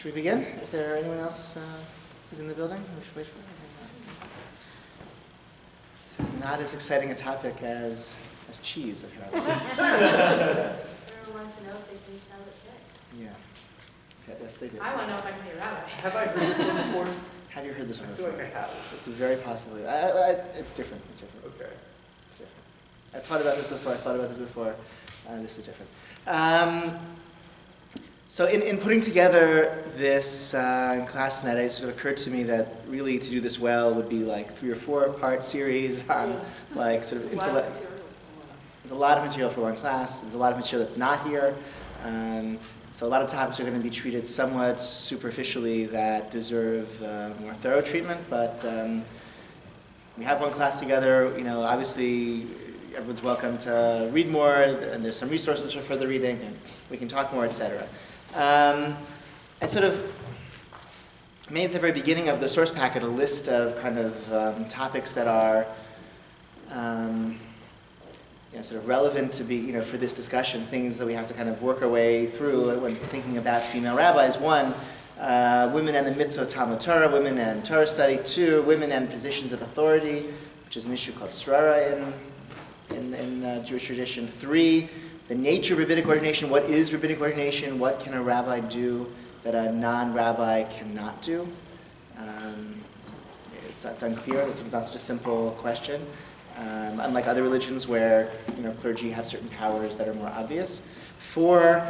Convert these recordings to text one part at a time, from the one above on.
Should we begin? Is there anyone else who's in the building? We should wait for This is not as exciting a topic as cheese, apparently. Everyone wants to know if they can tell it good. Yeah. Yes, they do. I want to know if I can be a rabbi. Have I heard this one before? Have you heard this one I before? feel like I have. It's a very possibly. It's different. It's different. Okay. It's different. I've thought about this before. This is different. So in putting together this class tonight, it sort of occurred to me that really to do this well would be like 3 or 4 part series on like sort of intellect. There's a lot of material for one class. There's a lot of material that's not here. So a lot of topics are going to be treated somewhat superficially that deserve more thorough treatment. But we have one class together. You know, obviously everyone's welcome to read more, and there's some resources for further reading, and we can talk more, etc. I sort of made at the very beginning of the source packet a list of kind of topics that are sort of relevant to be, for this discussion, things that we have to kind of work our way through when thinking about female rabbis. 1, women and the mitzvah Talmud Torah, women and Torah study. 2, women and positions of authority, which is an issue called srara in Jewish tradition. 3, the nature of rabbinic ordination. What is rabbinic ordination? What can a rabbi do that a non-rabbi cannot do? It's unclear. It's not such a simple question. Unlike other religions where clergy have certain powers that are more obvious. 4,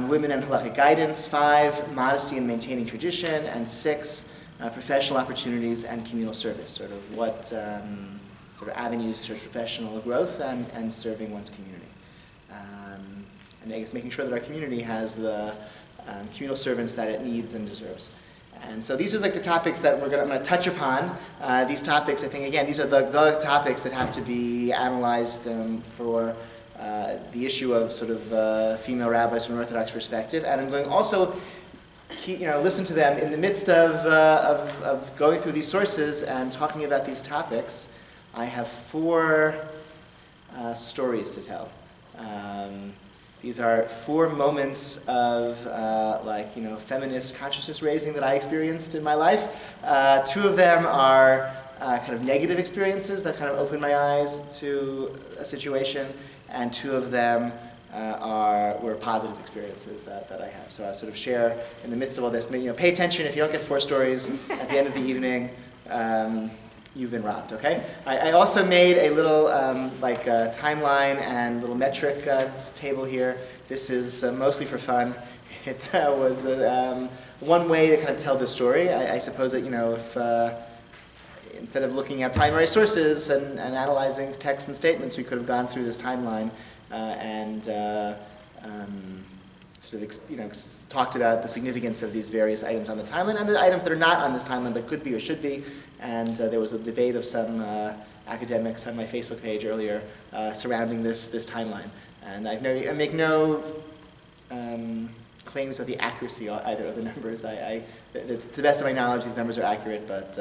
women and halachic guidance. 5, modesty and maintaining tradition. And 6, professional opportunities and communal service. Sort of what sort of avenues to professional growth and serving one's community. And I guess making sure that our community has the communal servants that it needs and deserves. And so these are like the topics that I'm going to touch upon. These topics, I think, again, these are the topics that have to be analyzed for the issue of sort of female rabbis from an Orthodox perspective. And I'm going also listen to them in the midst of going through these sources and talking about these topics. I have 4 stories to tell. These are 4 moments of feminist consciousness raising that I experienced in my life. 2 of them are kind of negative experiences that kind of opened my eyes to a situation, and 2 of them were positive experiences that I have. So I'll sort of share in the midst of all this. Pay attention. If you don't get 4 stories at the end of the evening, you've been robbed, okay? I also made a little timeline and little metric table here. This is mostly for fun. It was one way to kind of tell the story. I suppose that, if instead of looking at primary sources and analyzing texts and statements, we could have gone through this timeline and talked about the significance of these various items on the timeline and the items that are not on this timeline but could be or should be. And there was a debate of some academics on my Facebook page earlier surrounding this timeline. And I make no claims about the accuracy either of the numbers. To the best of my knowledge, these numbers are accurate, but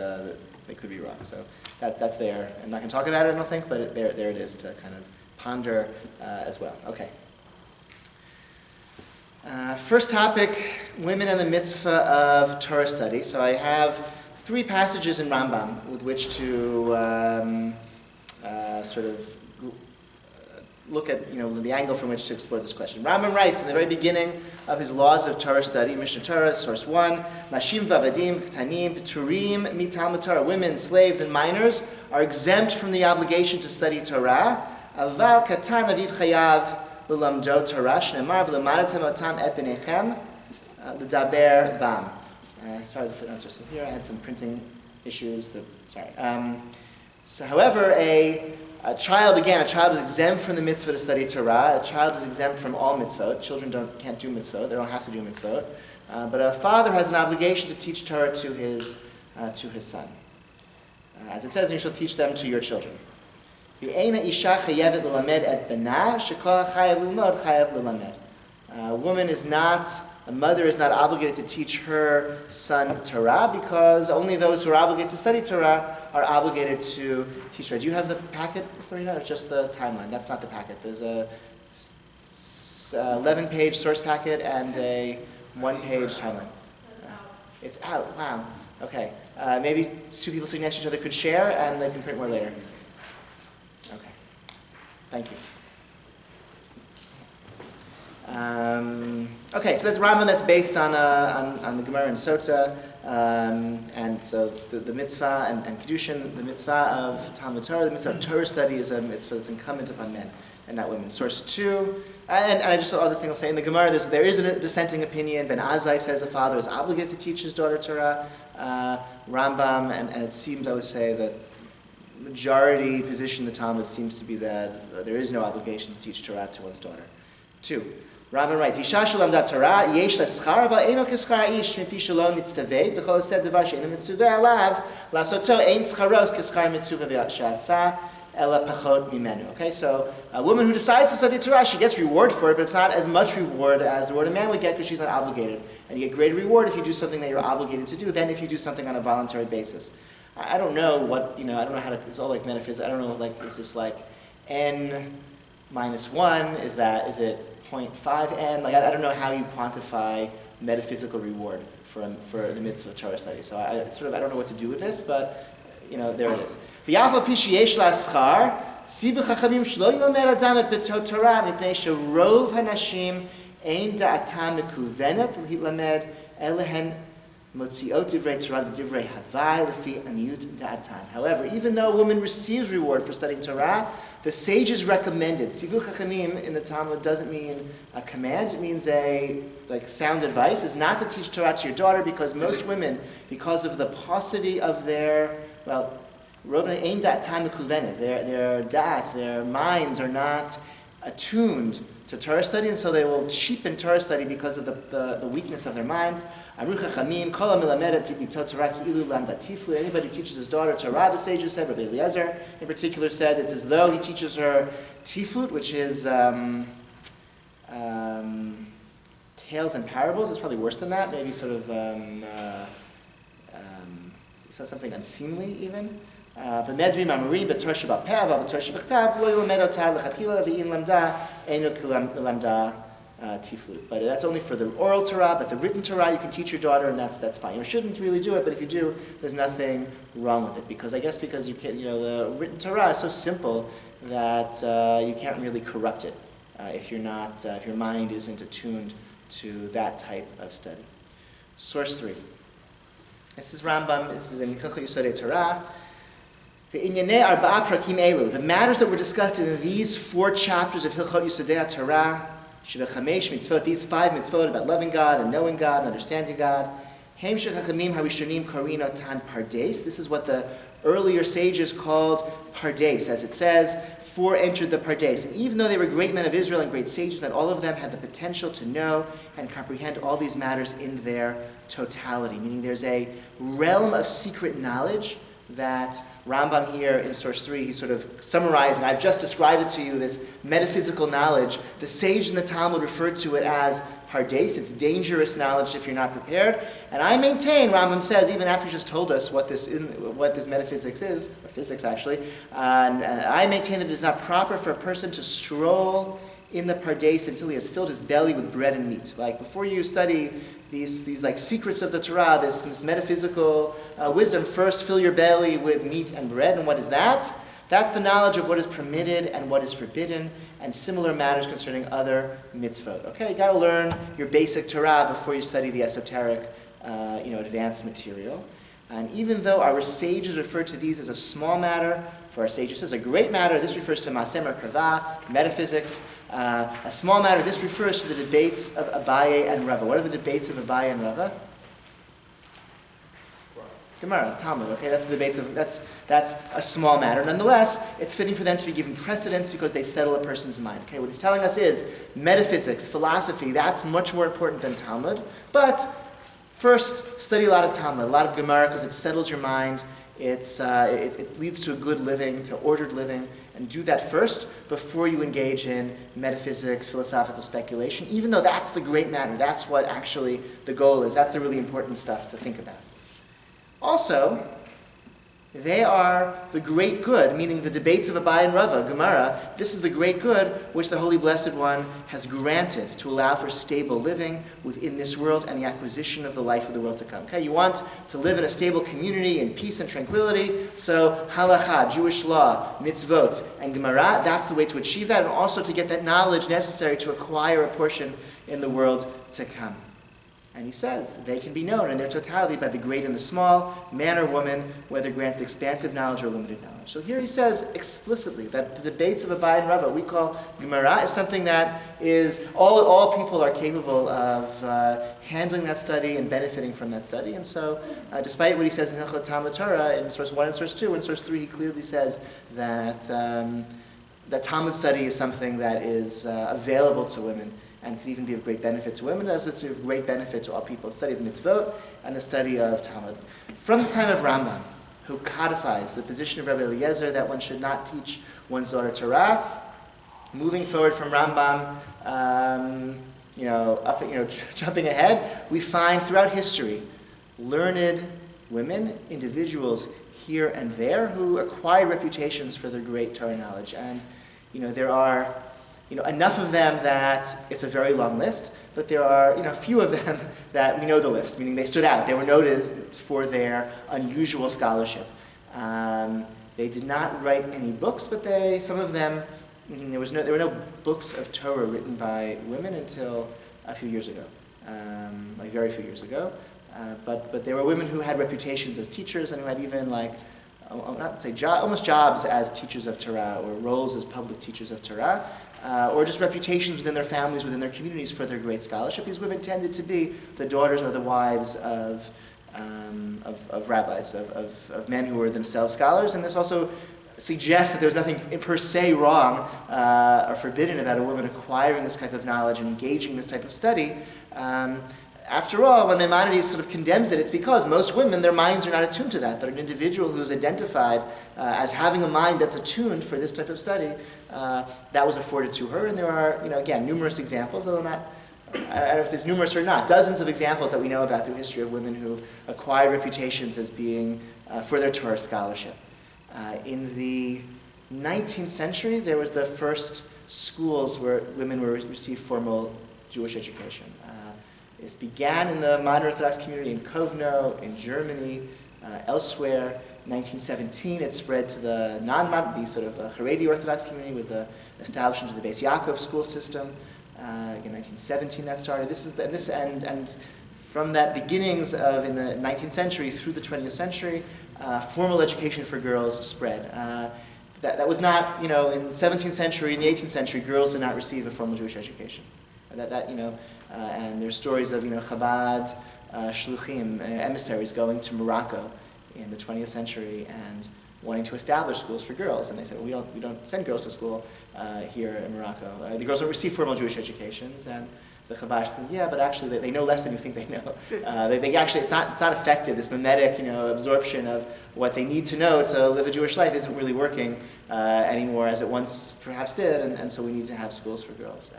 they could be wrong. So that's there. I'm not going to talk about it, I don't think, but there it is to kind of ponder as well. Okay. First topic, women and the mitzvah of Torah study. So I have 3 passages in Rambam with which to look at the angle from which to explore this question. Rambam writes in the very beginning of his laws of Torah study, Mishnah Torah, source 1, Nashim v'avadim k'tanim p'turim mitalmud Torah. Women, slaves, and minors are exempt from the obligation to study Torah. Aval katan aviv chayav l'lamdo Torah shneimar v'lemadatem otam et b'nechem l'daber bam. Sorry, the footnotes are still here. I had some printing issues. However, a child is exempt from the mitzvah to study Torah. A child is exempt from all mitzvot. Children can't do mitzvot. They don't have to do mitzvot. But a father has an obligation to teach Torah to his son. As it says, and you shall teach them to your children. A mother is not obligated to teach her son Torah because only those who are obligated to study Torah are obligated to teach Torah. Do you have the packet, Florina, or just the timeline? That's not the packet. There's a 11-page source packet and a 1-page timeline. It's out. Wow. Okay. Maybe two people sitting next to each other could share, and they can print more later. Okay. Thank you. Okay, so that's Rambam that's based on the Gemara and Sota, and so the mitzvah and Kedushin, the mitzvah of Talmud Torah, the mitzvah of Torah study is a mitzvah that's incumbent upon men and not women. Source 2, and I just other thing I'll say in the Gemara, there is a dissenting opinion. Ben Azai says a father is obligated to teach his daughter Torah. Rambam, and it seems, I would say, that majority position in the Talmud seems to be that there is no obligation to teach Torah to one's daughter. 2. Rambam writes, Isha shelamdat Torah, yesh leschar, val eino k'schar ish, mipi shalom nitzaveit, v'chol oseh devar she'eino mitzuveh alav, lasoto ein scharot k'schar mitzuveh she'asa, ela pachot mimenu. Okay, so a woman who decides to study Torah, she gets reward for it, but it's not as much reward as the reward a man would get because she's not obligated. And you get greater reward if you do something that you're obligated to do than if you do something on a voluntary basis. I don't know what, I don't know how to, it's all like metaphysics. I don't know, like, is this like n minus 1? Is it 0.5n? Like, I don't know how you quantify metaphysical reward for the mitzvah of Torah study. So I don't know what to do with this, but there it is. V'yafal pi sheyesh la schar, tzivu chachamim shlo yomer adam et betot Torah mipnei sherov hanashim ein da'atam mekuvenet l'hilamed elehen motziot divrei Torah divrei havai lefi aniyut da'atan. However, even though a woman receives reward for studying Torah, the sages recommended. Tzivu chachamim in the Talmud doesn't mean a command. It means sound advice is not to teach Torah to your daughter because most women, because of the paucity of their their minds are not attuned to Torah study, and so they will cheapen Torah study because of the weakness of their minds. Anybody who teaches his daughter Torah, the sages said, Rabbi Eliezer in particular said, it's as though he teaches her tiflut, which is tales and parables. It's probably worse than that, maybe sort of something unseemly even. But that's only for the oral Torah, but the written Torah you can teach your daughter, and that's fine. You shouldn't really do it, but if you do, there's nothing wrong with it. Because you can, the written Torah is so simple that you can't really corrupt it if your mind isn't attuned to that type of study. Source 3. This is Rambam. This is in Hilchot Yesodei Torah. The matters that were discussed in these 4 chapters of Hilchot Yesodei Torah, these 5 mitzvot about loving God and knowing God and understanding God. This is what the earlier sages called Pardes. As it says, 4 entered the Pardes. And even though they were great men of Israel and great sages, not all of them had the potential to know and comprehend all these matters in their totality. Meaning there's a realm of secret knowledge that Rambam here in source 3, he's sort of summarizing. I've just described it to you, this metaphysical knowledge. The sage in the Talmud referred to it as pardes. It's dangerous knowledge if you're not prepared. And I maintain, Rambam says, even after he just told us what this metaphysics is, or physics actually, and I maintain that it is not proper for a person to stroll in the pardes until he has filled his belly with bread and meat. Like before you study these like secrets of the Torah, this metaphysical wisdom, first fill your belly with meat and bread. And what is that? That's the knowledge of what is permitted and what is forbidden, and similar matters concerning other mitzvot. Okay, you got to learn your basic Torah before you study the esoteric, advanced material. And even though our sages refer to these as a small matter, for our sages as a great matter, this refers to Masem Merkava, metaphysics. A small matter, this refers to the debates of Abaye and Rava. What are the debates of Abaye and Rava? Gemara, Talmud. Okay, that's the debates of that's a small matter. Nonetheless, it's fitting for them to be given precedence because they settle a person's mind. Okay, what he's telling us is metaphysics, philosophy. That's much more important than Talmud. But first, study a lot of Talmud, a lot of Gemara, because it settles your mind. It leads to a good living, to ordered living, and do that first before you engage in metaphysics, philosophical speculation, even though that's the great matter. That's what actually the goal is. That's the really important stuff to think about. Also, They are the great good, meaning the debates of Abai and Rava, Gemara. This is the great good which the Holy Blessed One has granted to allow for stable living within this world and the acquisition of the life of the world to come. Okay, you want to live in a stable community in peace and tranquility, so halacha, Jewish law, mitzvot, and Gemara, that's the way to achieve that, and also to get that knowledge necessary to acquire a portion in the world to come. And he says, they can be known in their totality by the great and the small, man or woman, whether granted expansive knowledge or limited knowledge. So here he says explicitly that the debates of Abai and Rava, we call Gemara, is something that is, all people are capable of handling that study and benefiting from that study. And so, despite what he says in Hilchot Talmud Torah, in source 1 and source 2, in source 3 he clearly says that that Talmud study is something that is available to women, and could even be of great benefit to women, as it's of great benefit to all people. The study of mitzvot and the study of Talmud. From the time of Rambam, who codifies the position of Rabbi Eliezer that one should not teach one's daughter Torah, moving forward from Rambam, jumping ahead, we find throughout history learned women, individuals here and there, who acquired reputations for their great Torah knowledge. And there are enough of them that it's a very long list, but there are, a few of them that we know the list, meaning they stood out. They were noticed for their unusual scholarship. They did not write any books, but some of them, there were no books of Torah written by women until a few years ago, like very few years ago. But there were women who had reputations as teachers and who had even almost jobs as teachers of Torah, or roles as public teachers of Torah. Or just reputations within their families, within their communities for their great scholarship. These women tended to be the daughters or the wives of rabbis, of men who were themselves scholars. And this also suggests that there was nothing per se wrong or forbidden about a woman acquiring this type of knowledge and engaging in this type of study. After all, when Maimonides sort of condemns it, it's because most women, their minds are not attuned to that. But an individual who's identified as having a mind that's attuned for this type of study, that was afforded to her. And there are, again, numerous examples, although not, I don't know if it's numerous or not, dozens of examples that we know about through history of women who acquired reputations as being for their Torah scholarship. In the 19th century, there was the first schools where women received formal Jewish education. This began in the modern Orthodox community in Kovno, in Germany, elsewhere. 1917, it spread to the the sort of Haredi Orthodox community with the establishment of the Beis Yaakov school system. Again, 1917 that started. And from that beginnings of in the 19th century through the 20th century, formal education for girls spread. That was not, in the 17th century, in the 18th century, girls did not receive a formal Jewish education. And there's stories of, Chabad, shluchim, emissaries going to Morocco in the 20th century and wanting to establish schools for girls. And they said, well, we don't send girls to school here in Morocco. The girls don't receive formal Jewish educations. And the Chabad said, yeah, but actually they know less than you think they know. They actually, it's not effective. This mimetic, absorption of what they need to know to live a Jewish life isn't really working anymore as it once perhaps did. And so we need to have schools for girls.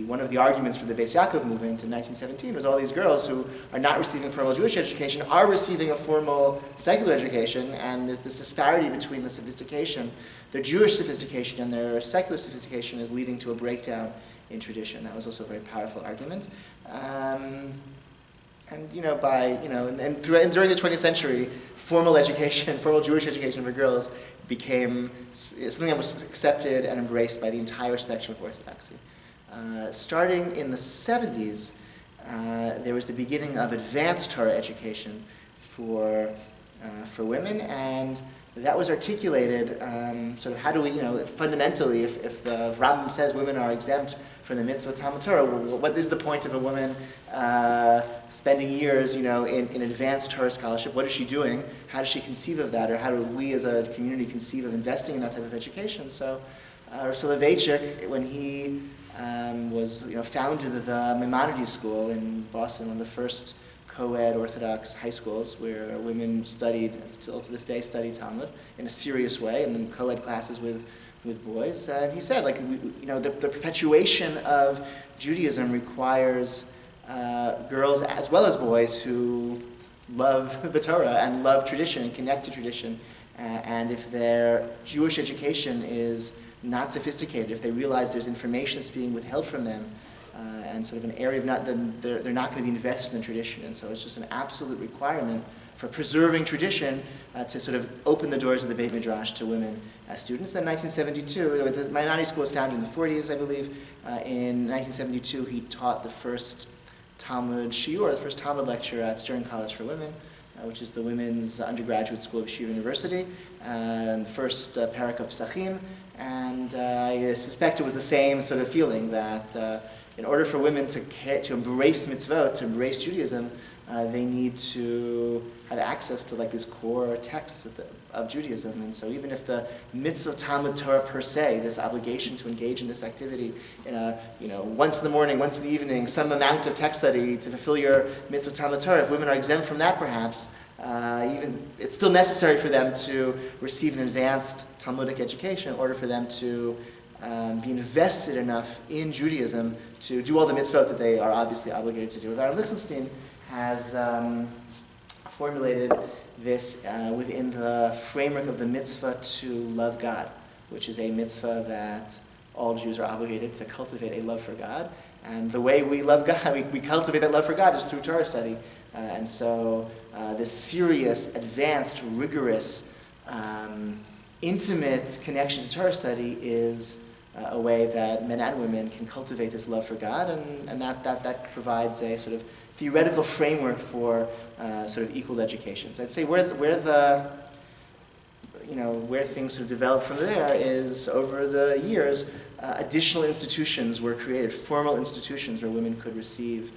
One of the arguments for the Beis Yaakov movement in 1917 was all these girls who are not receiving formal Jewish education are receiving a formal secular education, and there's this disparity between the sophistication, their Jewish sophistication and their secular sophistication is leading to a breakdown in tradition. That was also a very powerful argument. And during the 20th century, formal education, formal Jewish education for girls became something that was accepted and embraced by the entire spectrum of Orthodoxy. Starting in the 70s, there was the beginning of advanced Torah education for women, and that was articulated sort of how do we, fundamentally, if the Rambam says women are exempt from the mitzvah Talmud Torah, what is the point of a woman spending years, in advanced Torah scholarship? What is she doing? How does she conceive of that? Or how do we as a community conceive of investing in that type of education? So Rav Soloveitchik, when he founded the Maimonides School in Boston, one of the first co-ed Orthodox high schools where women studied, still to this day study Talmud in a serious way, and in co-ed classes with boys. And he said, the perpetuation of Judaism requires girls as well as boys who love the Torah and love tradition and connect to tradition. And if their Jewish education is not sophisticated, if they realize there's information that's being withheld from them, and sort of an area of they're not going to be invested in tradition. And so it's just an absolute requirement for preserving tradition to sort of open the doors of the Beit Midrash to women as students. Then 1972, the Maimonides School was founded in the 40s, I believe. In 1972, he taught the first Talmud Shiur, the first Talmud lecture at Stern College for Women, which is the women's undergraduate school of Yeshiva University, and the first parak of Psachim. And I suspect it was the same sort of feeling that in order for women to embrace mitzvot, to embrace Judaism, they need to have access to like these core texts of Judaism. And so even if the mitzvah Talmud Torah per se, this obligation to engage in this activity, once in the morning, once in the evening, some amount of text study to fulfill your mitzvah Talmud Torah, if women are exempt from that perhaps, even it's still necessary for them to receive an advanced Talmudic education in order for them to be invested enough in Judaism to do all the mitzvot that they are obviously obligated to do. Rabbi Lichtenstein has formulated this within the framework of the mitzvah to love God, which is a mitzvah that all Jews are obligated to cultivate a love for God. And the way we love God, we cultivate that love for God is through Torah study. And so this serious, advanced, rigorous, intimate connection to Torah study is a way that men and women can cultivate this love for God, and that provides a sort of theoretical framework for sort of equal education. So I'd say where things sort of develop from there is over the years, additional institutions were created, formal institutions where women could receive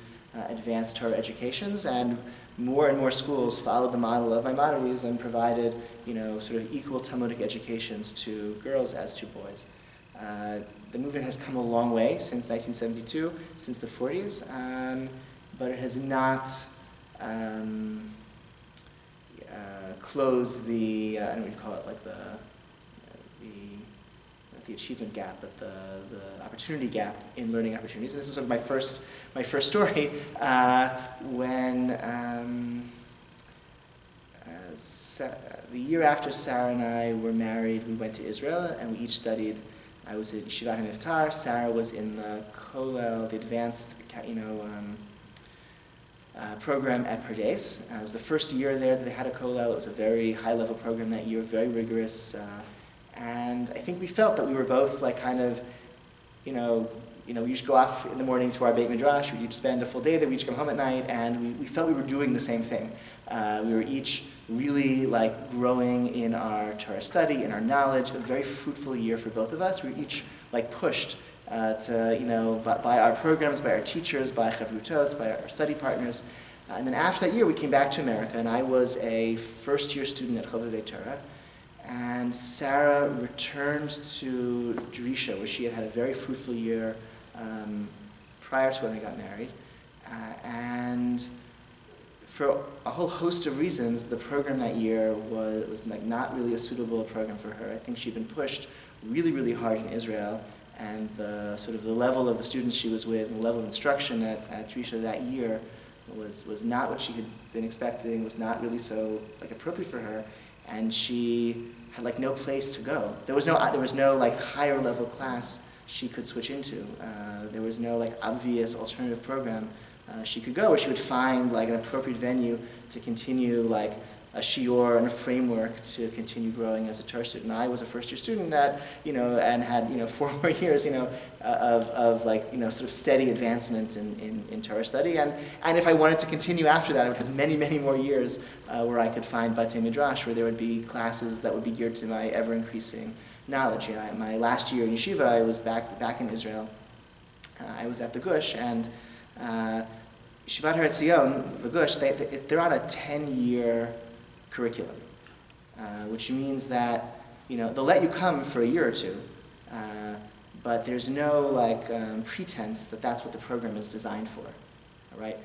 advanced Torah educations, and more schools followed the model of Maimonides and provided, sort of equal Talmudic educations to girls as to boys. The movement has come a long way since 1972, since the 40s, but it has not closed the, I don't know what you call it, like the achievement gap, but the opportunity gap in learning opportunities. And this is sort of my first story when the year after Sarah and I were married, we went to Israel and we each studied. I was at Yeshivat HaMivtar. Sarah was in the Kollel, the advanced, program at Pardes. It was the first year there that they had a Kollel. It was a very high-level program that year, very rigorous. And I think we felt that we were both like kind of, we each go off in the morning to our Beit Midrash. We each spend a full day there. We each come home at night, and we felt we were doing the same thing. We were each really like growing in our Torah study, in our knowledge. A very fruitful year for both of us. We were each like pushed by our programs, by our teachers, by chavrutot, by our study partners. And then after that year, we came back to America, and I was a first-year student at Chovevei Torah. And Sarah returned to Jerisha, where she had had a very fruitful year prior to when we got married. And for a whole host of reasons, the program that year was like not really a suitable program for her. I think she'd been pushed really, really hard in Israel, and the sort of the level of the students she was with, and the level of instruction at Jerisha that year was not what she had been expecting, was not really so like appropriate for her, and she had like no place to go. There was no like higher level class she could switch into. There was no like obvious alternative program she could go where she would find like an appropriate venue to continue like a shiur and a framework to continue growing as a Torah student. I was a first-year student that, and had, 4 more years, of like, sort of steady advancement in Torah study. And if I wanted to continue after that, I would have many, many more years where I could find Beit Midrash, where there would be classes that would be geared to my ever-increasing knowledge. My last year in yeshiva, I was back in Israel. I was at the Gush, and Yeshivat Har Etzion, the Gush, they're on a 10-year curriculum, which means that they'll let you come for a year or two, but there's no pretense that that's what the program is designed for. All right,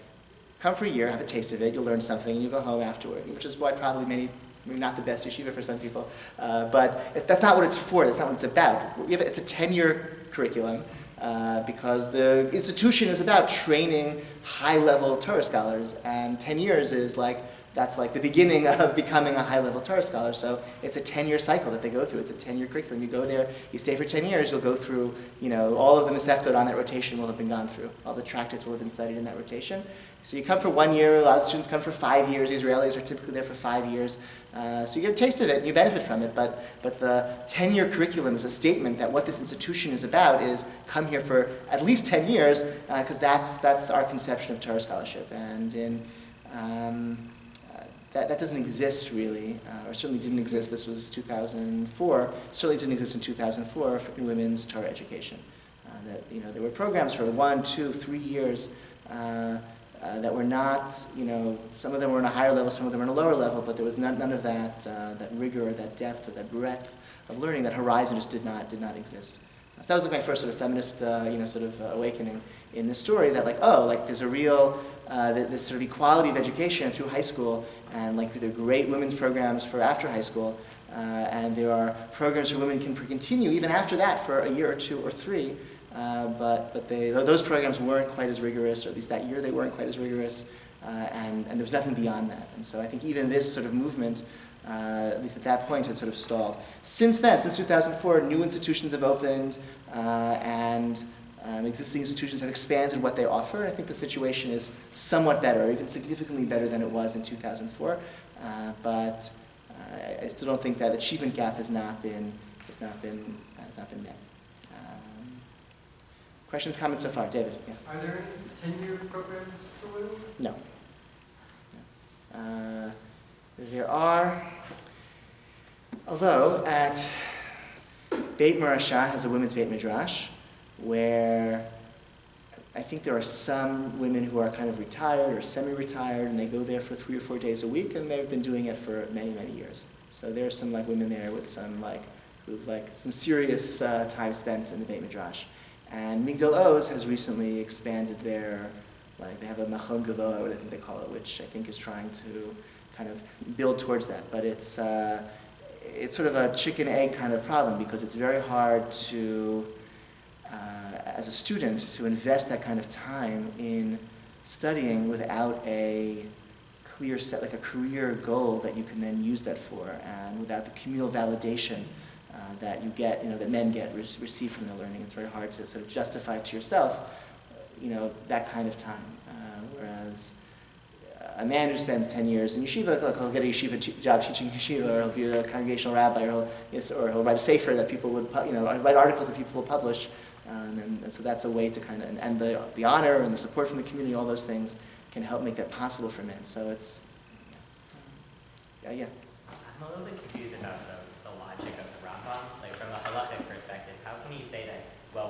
come for a year, have a taste of it, you'll learn something, and you go home afterward. Which is why probably maybe not the best yeshiva for some people, but that's not what it's for. That's not what it's about. It's a 10-year curriculum. Because the institution is about training high-level Torah scholars, and 10 years is like that's like the beginning of becoming a high-level Torah scholar. So it's a 10-year cycle that they go through. It's a 10-year curriculum. You go there, you stay for 10 years, you'll go through, all of the Masechtot on that rotation will have been gone through. All the tractates will have been studied in that rotation. So you come for 1 year, a lot of students come for 5 years. Israelis are typically there for 5 years. So you get a taste of it and you benefit from it. But the 10-year curriculum is a statement that what this institution is about is come here for at least 10 years, because that's our conception of Torah scholarship. And that doesn't exist really, or certainly didn't exist. This was 2004. Certainly didn't exist in 2004 in women's Torah education. There were programs for 1, 2, 3 years that were not, some of them were on a higher level, some of them were on a lower level, but there was none of that rigor, or that depth, or that breadth of learning. That horizon just did not exist. So that was like my first sort of feminist, awakening in this story. That there's a real this sort of equality of education through high school, and there are great women's programs for after high school, and there are programs where women can continue even after that for a year or 2 or 3. But those programs weren't quite as rigorous, or at least that year they weren't quite as rigorous, and there was nothing beyond that. And so I think even this sort of movement, at least at that point, had sort of stalled. Since then, since 2004, new institutions have opened, and existing institutions have expanded what they offer. I think the situation is somewhat better, or even significantly better than it was in 2004. But I still don't think that achievement gap has not been met. Questions, comments so far? David? Yeah. Are there any 10-year programs for women? No. There are, although at Beit has a women's Beit Midrash, where I think there are some women who are kind of retired or semi-retired, and they go there for 3 or 4 days a week, and they've been doing it for many, many years. So there's some women there with some who've some serious time spent in the Beit Midrash. And Migdal Oz has recently expanded their, they have a Machon Gavoa, what I think they call it, which I think is trying to kind of build towards that. But it's sort of a chicken-egg kind of problem, because it's very hard to, as a student, to invest that kind of time in studying without a clear set, a career goal that you can then use that for, and without the communal validation that you get, that men receive from the learning. It's very hard to sort of justify to yourself, that kind of time. Whereas a man who spends 10 years in yeshiva, he'll get a yeshiva job teaching yeshiva, or he'll be a congregational rabbi, or he'll write a sefer that people would, write articles that people will publish. And so that's a way to kind of, and the honor and the support from the community, all those things can help make that possible for men. So it's, yeah. I'm a little bit confused about the logic of the Rabbi. From a halachic perspective, how can you say that,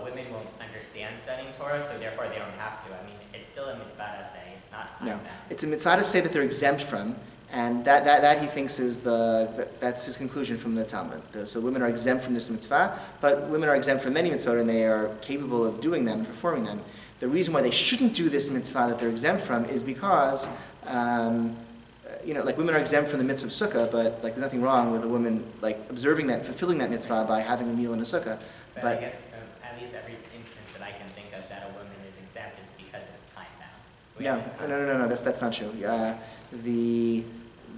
women won't understand studying Torah, so therefore they don't have to? I mean, it's still a mitzvah to say, it's not time bound. It's a mitzvah to say that they're exempt from, and that he thinks is that's his conclusion from the Talmud. So women are exempt from this mitzvah, but women are exempt from many mitzvot, and they are capable of doing them, performing them. The reason why they shouldn't do this mitzvah that they're exempt from is because women are exempt from the mitzvah of sukkah, but there's nothing wrong with a woman observing that, fulfilling that mitzvah by having a meal in a sukkah. But I guess at least every instance that I can think of that a woman is exempt, it's because it's time bound. No. That's not true.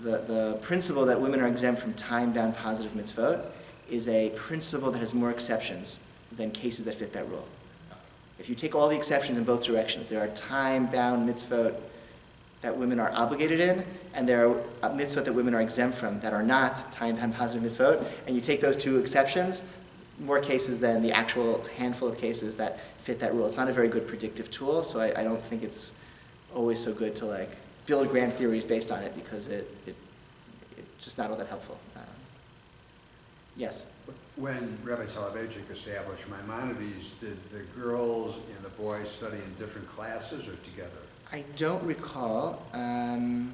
The principle that women are exempt from time bound positive mitzvot is a principle that has more exceptions than cases that fit that rule. If you take all the exceptions in both directions, there are time bound mitzvot that women are obligated in, and there are mitzvot that women are exempt from that are not time-bound positive mitzvot, and you take those two exceptions, more cases than the actual handful of cases that fit that rule. It's not a very good predictive tool, so I don't think it's always so good to build grand theories based on it, because it's just not all that helpful. Yes? When Rabbi Soloveitchik established Maimonides, did the girls and the boys study in different classes or together? I don't recall. I'm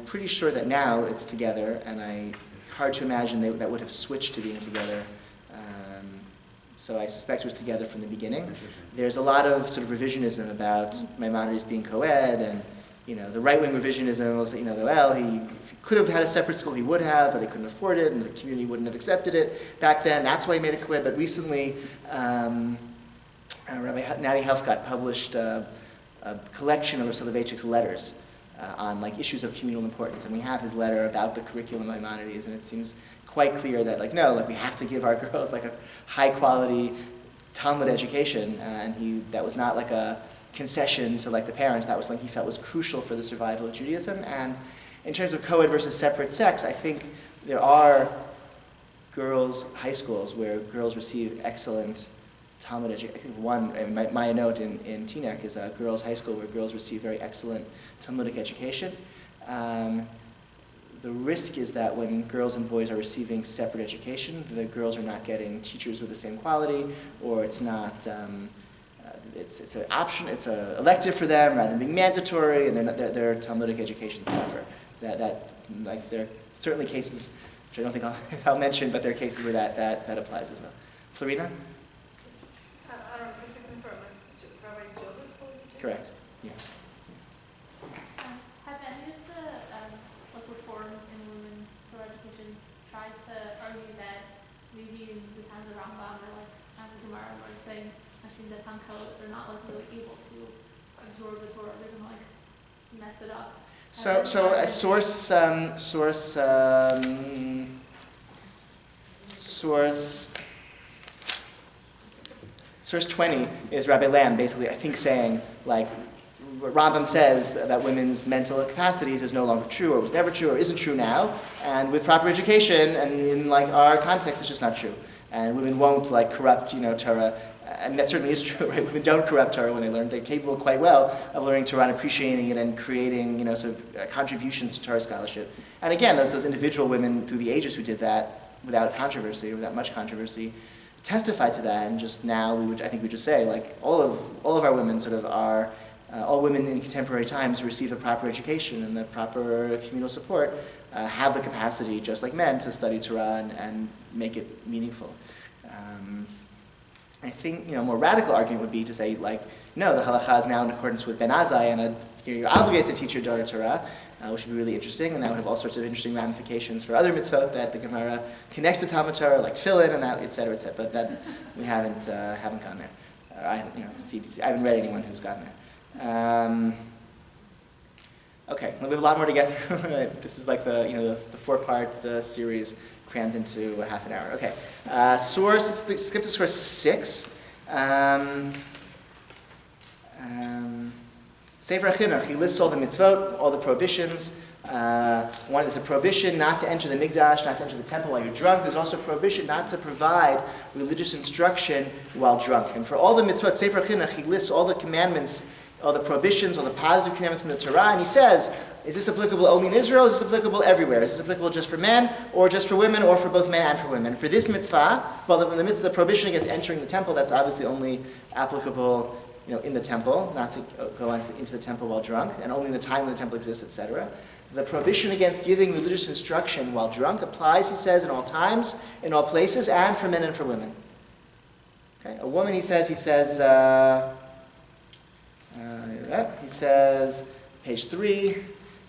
pretty sure that now it's together, and hard to imagine that would have switched to being together. So I suspect it was together from the beginning. There's a lot of sort of revisionism about Maimonides being co-ed, and the right-wing revisionism will say, if he could have had a separate school, he would have, but they couldn't afford it, and the community wouldn't have accepted it back then. That's why he made it co-ed. But recently, Rabbi Natty Helfgott published a collection of Soloveitchik's letters on like issues of communal importance. And we have his letter about the curriculum of Maimonides, and it seems quite clear that like no, like we have to give our girls like a high quality Talmud education, and that was not like a concession to like the parents. That was like he felt was crucial for the survival of Judaism. And in terms of co-ed versus separate sex, I think there are girls' high schools where girls receive excellent Talmud education. I think one, my note in Teaneck is a girls' high school where girls receive very excellent Talmudic education. The risk is that when girls and boys are receiving separate education, the girls are not getting teachers with the same quality, or it's not. It's an option. It's an elective for them rather than being mandatory, and their Talmudic education suffer. That like there are certainly cases, which I don't think I'll mention, but there are cases where that applies as well. Florina? Just to confirm, Rabbi Joseph's holy teaching? Correct. Yeah. Have any of the like reforms in women's Torah education tried to argue that maybe in the times of Rambam or like after Gemara, where it's saying actually the Tanko, they're not like really able to absorb the Torah, they're gonna like mess it up. So a source 20 is Rabbi Lamb, basically, I think saying, like, what Rambam says about women's mental capacities is no longer true, or was never true, or isn't true now, and with proper education, and in, like, our context, it's just not true. And women won't, like, corrupt, Torah. I mean, that certainly is true, right? Women don't corrupt Torah when they learn. They're capable quite well of learning Torah and appreciating it and creating, sort of contributions to Torah scholarship. And again, those individual women through the ages who did that without controversy, or without much controversy, testified to that. And just now, I think we just say, like, all of our women sort of are, all women in contemporary times who receive a proper education and the proper communal support have the capacity, just like men, to study Torah and make it meaningful. I think, more radical argument would be to say, like, no, the halacha is now in accordance with Ben Azai, and you're obligated to teach your daughter Torah, which would be really interesting, and that would have all sorts of interesting ramifications for other mitzvot that the Gemara connects to Talmud Torah, like tefillin, and that, et cetera, but that we haven't gone there. I haven't read anyone who's gotten there. Okay, we have a lot more to get through. This is like the 4-part series crammed into a half an hour. Okay, source. Let's skip to source 6. Sefer HaChinuch. He lists all the mitzvot, all the prohibitions. One, there's a prohibition not to enter the Midrash, not to enter the temple while you're drunk. There's also a prohibition not to provide religious instruction while drunk. And for all the mitzvot, Sefer HaChinuch, he lists all the commandments, all the prohibitions, all the positive commandments in the Torah, and he says, is this applicable only in Israel? Is this applicable everywhere? Is this applicable just for men, or just for women, or for both men and for women? For this mitzvah, well, the prohibition against entering the temple, that's obviously only applicable, in the temple, not to go into the temple while drunk, and only in the time when the temple exists, etc. The prohibition against giving religious instruction while drunk applies, he says, in all times, in all places, and for men and for women. Okay, a woman, he says, page 3,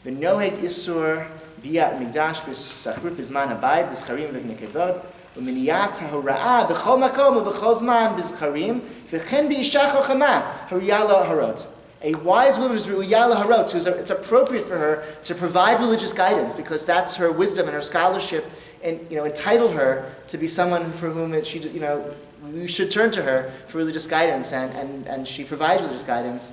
V'noheg isur biyat migdash b'sachrut b'zman habayit b'scharim v'gnekevod v'miniyat ha'hora'ah b'chol makom u'b'chol zman b'scharim v'chen b'isha chochama hariyala harot. A wise woman is ru'yala harot, it's appropriate for her to provide religious guidance because that's her wisdom and her scholarship, and entitled her to be someone for whom we should turn to her for religious guidance, and she provides religious guidance.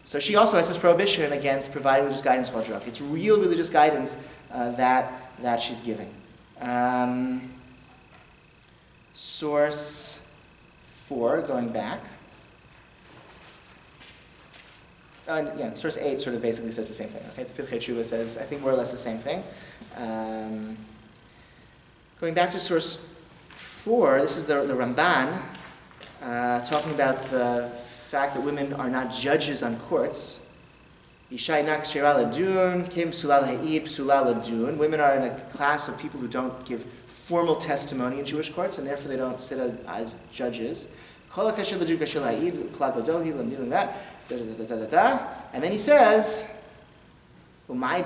So she also has this prohibition against providing religious guidance while drunk. It's real religious guidance that she's giving. Source 4, going back. Source 8 sort of basically says the same thing. Okay, it's Pirkei Tshuva says, I think more or less the same thing. Going back to source 4, this is the Ramban, talking about the fact that women are not judges on courts. Women are in a class of people who don't give formal testimony in Jewish courts, and therefore they don't sit as judges. And then he says, what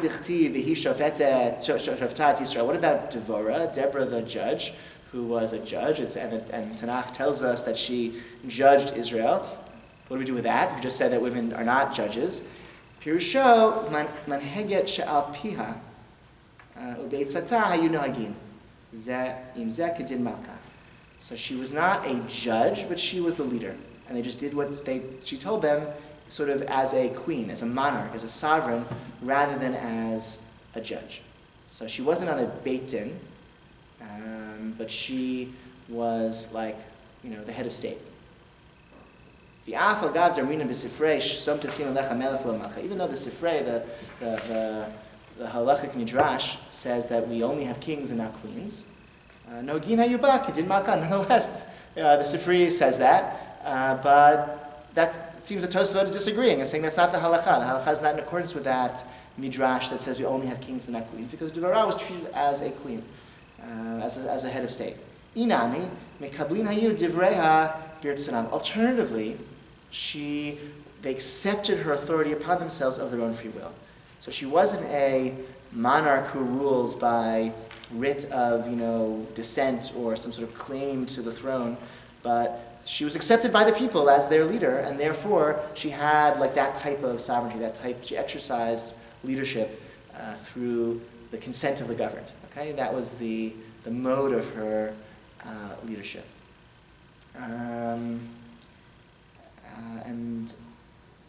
about Deborah the judge, who was a judge, and Tanakh tells us that she judged Israel. What do we do with that? We just said that women are not judges. Pirusho manheget she'al piha u'beitzata hayu nohagin ze im ze kedin malka. So she was not a judge, but she was the leader, and they just did what she told them, sort of as a queen, as a monarch, as a sovereign, rather than as a judge. So she wasn't on a Beit Din, but she was like, the head of state. Even though the Sifrei, the halachic Midrash, says that we only have kings and not queens, nonetheless, the Sifrei says that, but that seems that Tosafot is disagreeing and saying that's not the halacha. The halacha is not in accordance with that Midrash that says we only have kings but not queens, because Devorah was treated as a queen, as a head of state. Inami, mekablin hayu divreha birtsanam. Alternatively, they accepted her authority upon themselves of their own free will. So she wasn't a monarch who rules by writ of, descent or some sort of claim to the throne, but she was accepted by the people as their leader, and therefore she had that type of sovereignty, she exercised leadership through the consent of the governed. Okay, that was the mode of her leadership. And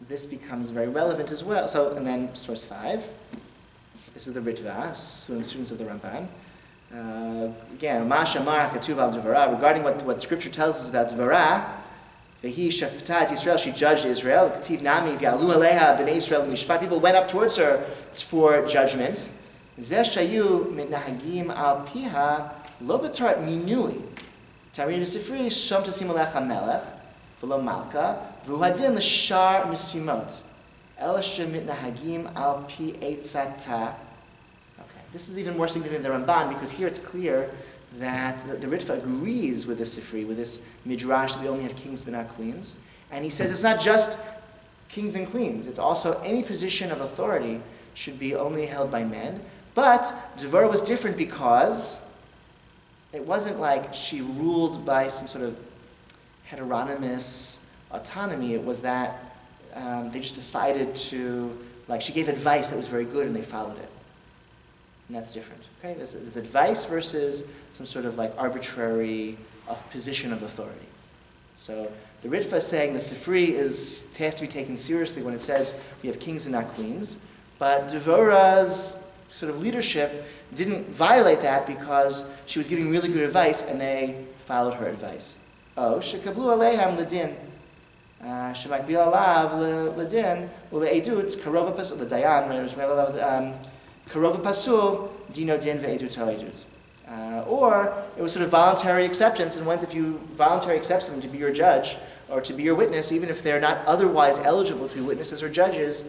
this becomes very relevant as well. So, and then source 5. This is the Ritva, students of the Ramban. Again, Masha Mar Katuv al Devorah, regarding what Scripture tells us about Devorah, Vehi Shaftat Israel, she judged Israel. Kativ Nami V'alu Aleha B'nei Israel Mishpat. People went up towards her for judgment. Zeh Shayu Mitnahagim Al Piha Lo B'Tarat Minui. Tarim Sifri Shom Tasim Alecha Melech V'Lo Malka V'Uhadin L'Shar Misimot El Shemitnahagim Al Pi Eitzata. This is even more significant than the Ramban, because here it's clear that the Ritva agrees with the Sifri, with this Midrash that we only have kings but not queens. And he says it's not just kings and queens, it's also any position of authority should be only held by men. But Devorah was different because it wasn't like she ruled by some sort of heteronymous autonomy. It was that they just decided to, she gave advice that was very good and they followed it. And that's different. Okay, there's advice versus some sort of arbitrary position of authority. So the Ritva is saying the Sifri has to be taken seriously when it says we have kings and not queens. But Devorah's sort of leadership didn't violate that because she was giving really good advice and they followed her advice. Oh, shekablu aleiham ledin, shemakbil alav ledin uleedut karova pasul the dayan. Karova pasul, dino din ve'edut ha'edut. Or it was sort of voluntary acceptance, and if you voluntarily accept them to be your judge or to be your witness, even if they're not otherwise eligible to be witnesses or judges,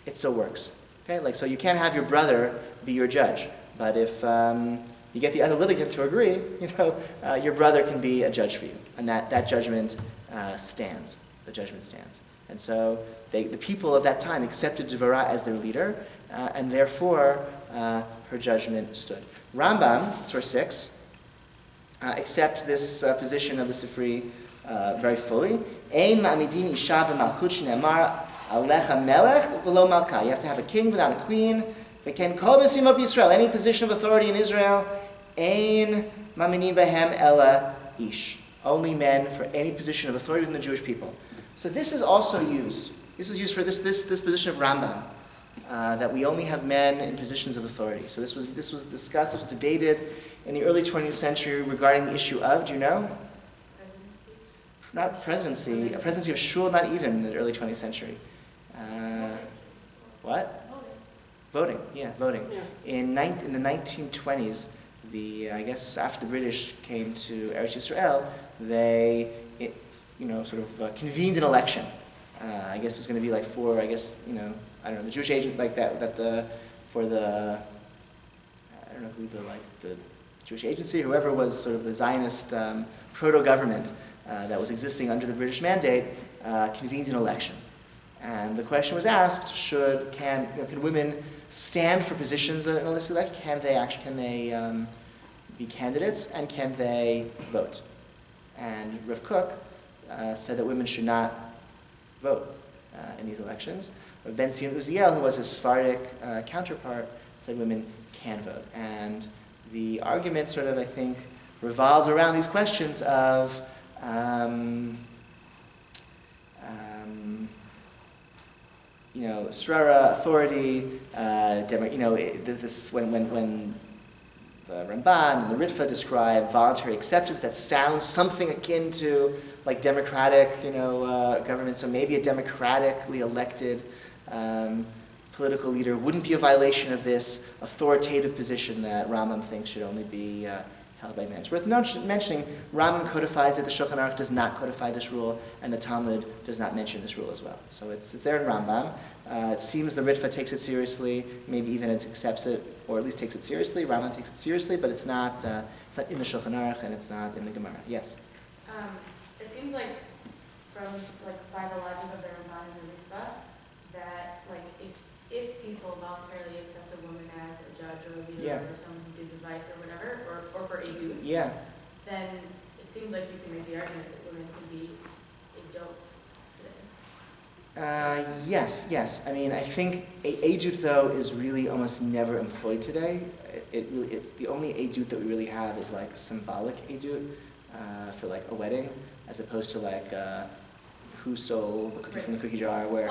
it still works. Okay, so you can't have your brother be your judge, but if you get the other litigant to agree, your brother can be a judge for you, and that judgment stands. The judgment stands. And so the people of that time accepted Devorah as their leader, and therefore her judgment stood. Rambam, source 6, accepts this position of the Sifri very fully. Ein ma'amidin isha b'malchut shne'emar alecha melech v'lo malka. You have to have a king without a queen. V'ken kol b'simot b'Yisrael. Any position of authority in Israel, ein ma'aminin b'hem ela ish. Only men for any position of authority within the Jewish people. So this is also used. This is used for this position of Rambam, that we only have men in positions of authority. So this was discussed, it was debated in the early 20th century regarding the issue of, do you know? Not presidency, a presidency of shul, not even in the early 20th century. What? Voting, yeah, voting. Yeah. In the 1920s, I guess after the British came to Eretz Yisrael, they convened an election. I guess it was going to be for, the Jewish agent, the Jewish agency, whoever was sort of the Zionist proto-government that was existing under the British mandate, convened an election. And the question was asked, can women stand for positions in a list election? Can they be candidates, and can they vote? And Rav Kook said that women should not vote in these elections. Ben Zion Uziel, who was his Sephardic counterpart, said women can vote. And the argument sort of, I think, revolved around these questions of srara, authority, this when the Ramban and the Ritva describe voluntary acceptance, that sounds something akin to like democratic, government. So maybe a democratically elected political leader wouldn't be a violation of this authoritative position that Rambam thinks should only be held by men. It's worth mentioning, Rambam codifies it, the Shulchan Aruch does not codify this rule, and the Talmud does not mention this rule as well. So it's there in Rambam. It seems the Ritva takes it seriously, maybe even it accepts it, or at least takes it seriously. Rambam takes it seriously, but it's not in the Shulchan Aruch, and it's not in the Gemara. Yes? It seems like by the logic of the Ramban and the Ritva, that if people voluntarily accept a woman as a judge or a leader or someone who gives advice or whatever, or for a dude, then it seems like you can make the argument that women can be a dote today. Yes. I mean, I think edut though is really almost never employed today. It's the only edut that we really have is like symbolic edut for like a wedding, as opposed to like who stole the cookie from the cookie jar, where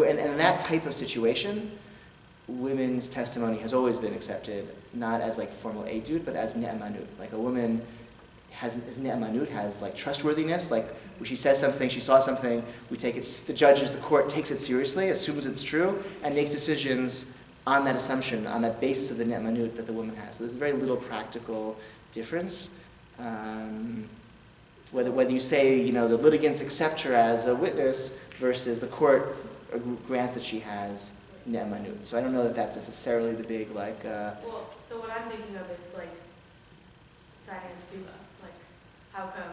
in that type of situation, women's testimony has always been accepted, not as like formal edut, but as ne'emanut. Like a woman has ne'emanut, has like trustworthiness, like when she says something, she saw something, we take it, the judges, the court takes it seriously, assumes it's true, and makes decisions on that assumption, on that basis of the ne'emanut that the woman has. So there's very little practical difference. Whether you say, the litigants accept her as a witness versus the court grants that she has ne'emanut. So I don't know that that's necessarily the big, so what I'm thinking of is, signing a tuba. How come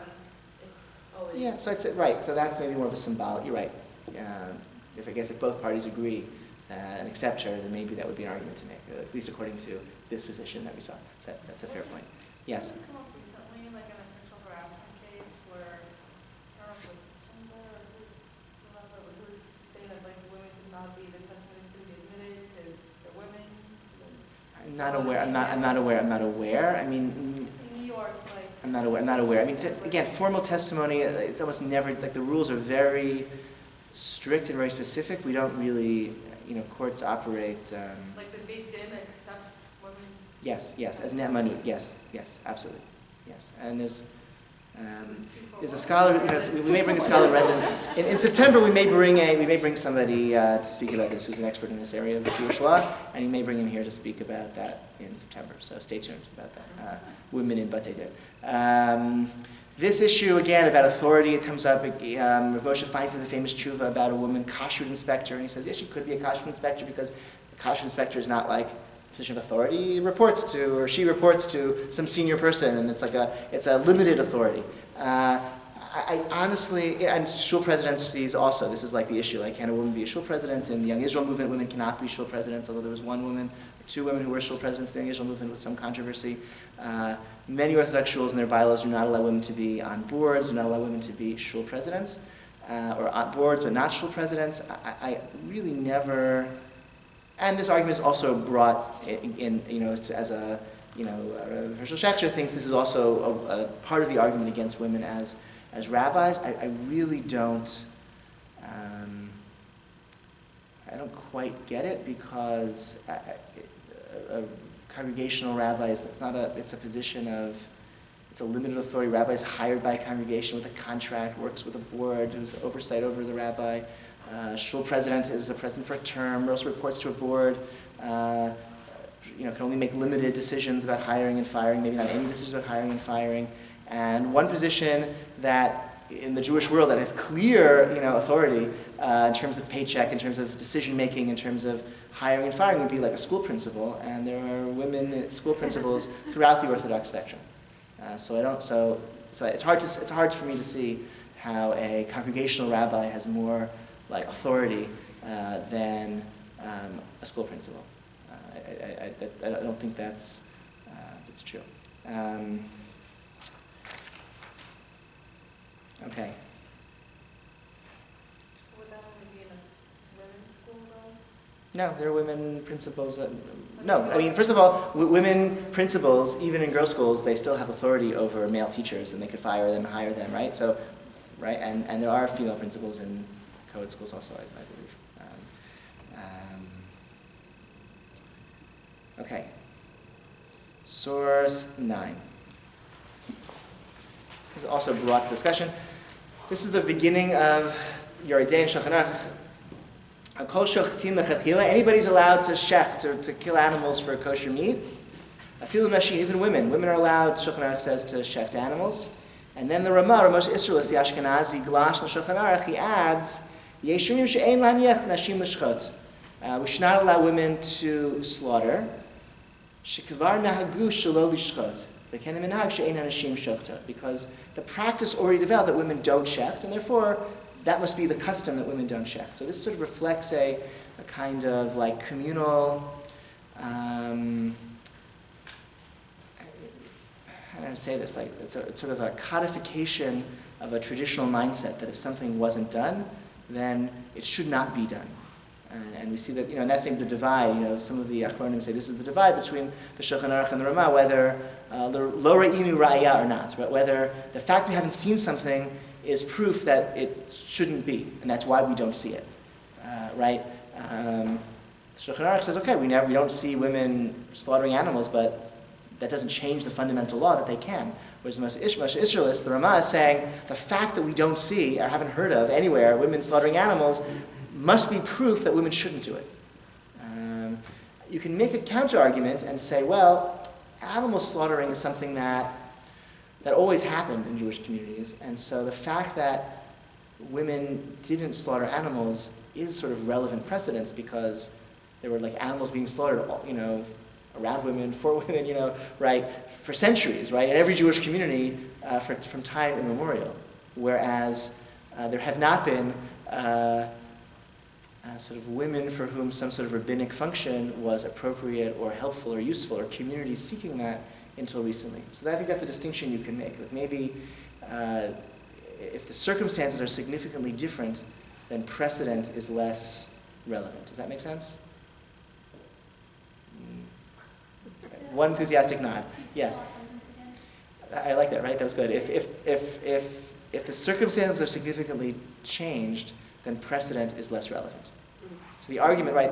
it's always... Yeah, so it's right. So that's maybe more of a symbolic, you're right. If both parties agree and accept her, then maybe that would be an argument to make, at least according to this position that we saw. That's a fair point. Yes? This has come up recently, in a sexual harassment case where, I don't know if it was September or who's saying that women could not be, the testimony could be admitted because they're women. I'm not aware. I mean, In New York, I'm not aware. I mean, again, formal testimony, it's almost never, the rules are very strict and very specific. We don't really, courts operate... the Beit accepts women's... Yes, as ne'emanut, yes, absolutely, yes. And there's a scholar, we may bring a scholar resident. In September, we may bring somebody to speak about this who's an expert in this area of Jewish law, and he may bring him here to speak about that in September. So stay tuned about that. Women in Batei Din. This issue, again, about authority, it comes up. Rav Moshe finds the famous tshuva about a woman kashrut inspector, and he says, yes, she could be a kashrut inspector because a kashrut inspector is not like position of authority. He reports to, or she reports to some senior person, and it's a limited authority. I honestly, and shul presidencies also, this is like the issue, can a woman be a shul president? In the Young Israel movement, women cannot be shul presidents, although there was one woman, or two women who were shul presidents in the Young Israel movement with some controversy. Many Orthodox shuls in their bylaws do not allow women to be on boards, do not allow women to be shul presidents, or on boards but not shul presidents. I really never, and this argument is also brought in as a, Herschel Schachter thinks this is also a part of the argument against women as rabbis. I really don't, I don't quite get it, because a congregational rabbi it's a position of, it's a limited authority. Rabbi is hired by a congregation with a contract, works with a board, who's oversight over the rabbi. Shul president is a president for a term, also reports to a board. Can only make limited decisions about hiring and firing, maybe not any decisions about hiring and firing. And one position that in the Jewish world that has clear, authority in terms of paycheck, in terms of decision making, in terms of hiring and firing would be like a school principal, and there are women school principals throughout the Orthodox spectrum. So it's hard for me to see how a congregational rabbi has more authority than a school principal. I don't think that's true. Okay. Would that only be in a women's school No, there are women principals that, no, I mean, first of all, women principals, even in girls' schools, they still have authority over male teachers, and they could fire them, hire them, right? So, right, and there are female principals in co-ed schools also, I believe. Okay. Source 9. This is also brought to discussion. This is the beginning of Yoreh De'ah and Shulchan Aruch. Anybody's allowed to shech, to kill animals for kosher meat. Even women. Women are allowed, Shulchan Aruch says, to shecht animals. And then the Ramah, Moshe Israelis, the Ashkenazi Glash Shulchan Aruch, he adds, Yeshumim she'ein laniach nashim l'shchot. We should not allow women to slaughter. Shekvar nahagu shelo lishchot. Because the practice already developed that women don't shecht, and therefore that must be the custom that women don't shecht. So this sort of reflects a kind of like communal, how do I say this? Like it's sort of a codification of a traditional mindset that if something wasn't done, then it should not be done. And we see that, and that's the divide. Some of the Achronim say this is the divide between the Shulchan Aruch and the Ramah, whether lo re'inu ra'aya or not, right? Whether the fact we haven't seen something is proof that it shouldn't be, and that's why we don't see it, right? Shulchan Aruch says, okay, we don't see women slaughtering animals, but that doesn't change the fundamental law that they can. Whereas Moshe Israelis, the Ramah, is saying the fact that we don't see or haven't heard of anywhere women slaughtering animals must be proof that women shouldn't do it. You can make a counter-argument and say, well, animal slaughtering is something that always happened in Jewish communities, and so the fact that women didn't slaughter animals is sort of relevant precedence because there were like animals being slaughtered, around women, for women, right, for centuries, right, in every Jewish community from time immemorial. Whereas there have not been sort of women for whom some sort of rabbinic function was appropriate or helpful or useful, or communities seeking that until recently. So I think that's a distinction you can make. Like maybe if the circumstances are significantly different, then precedent is less relevant. Does that make sense? One enthusiastic nod. Yes. I like that, right? That was good. If the circumstances are significantly changed, then precedent is less relevant. So the argument, right,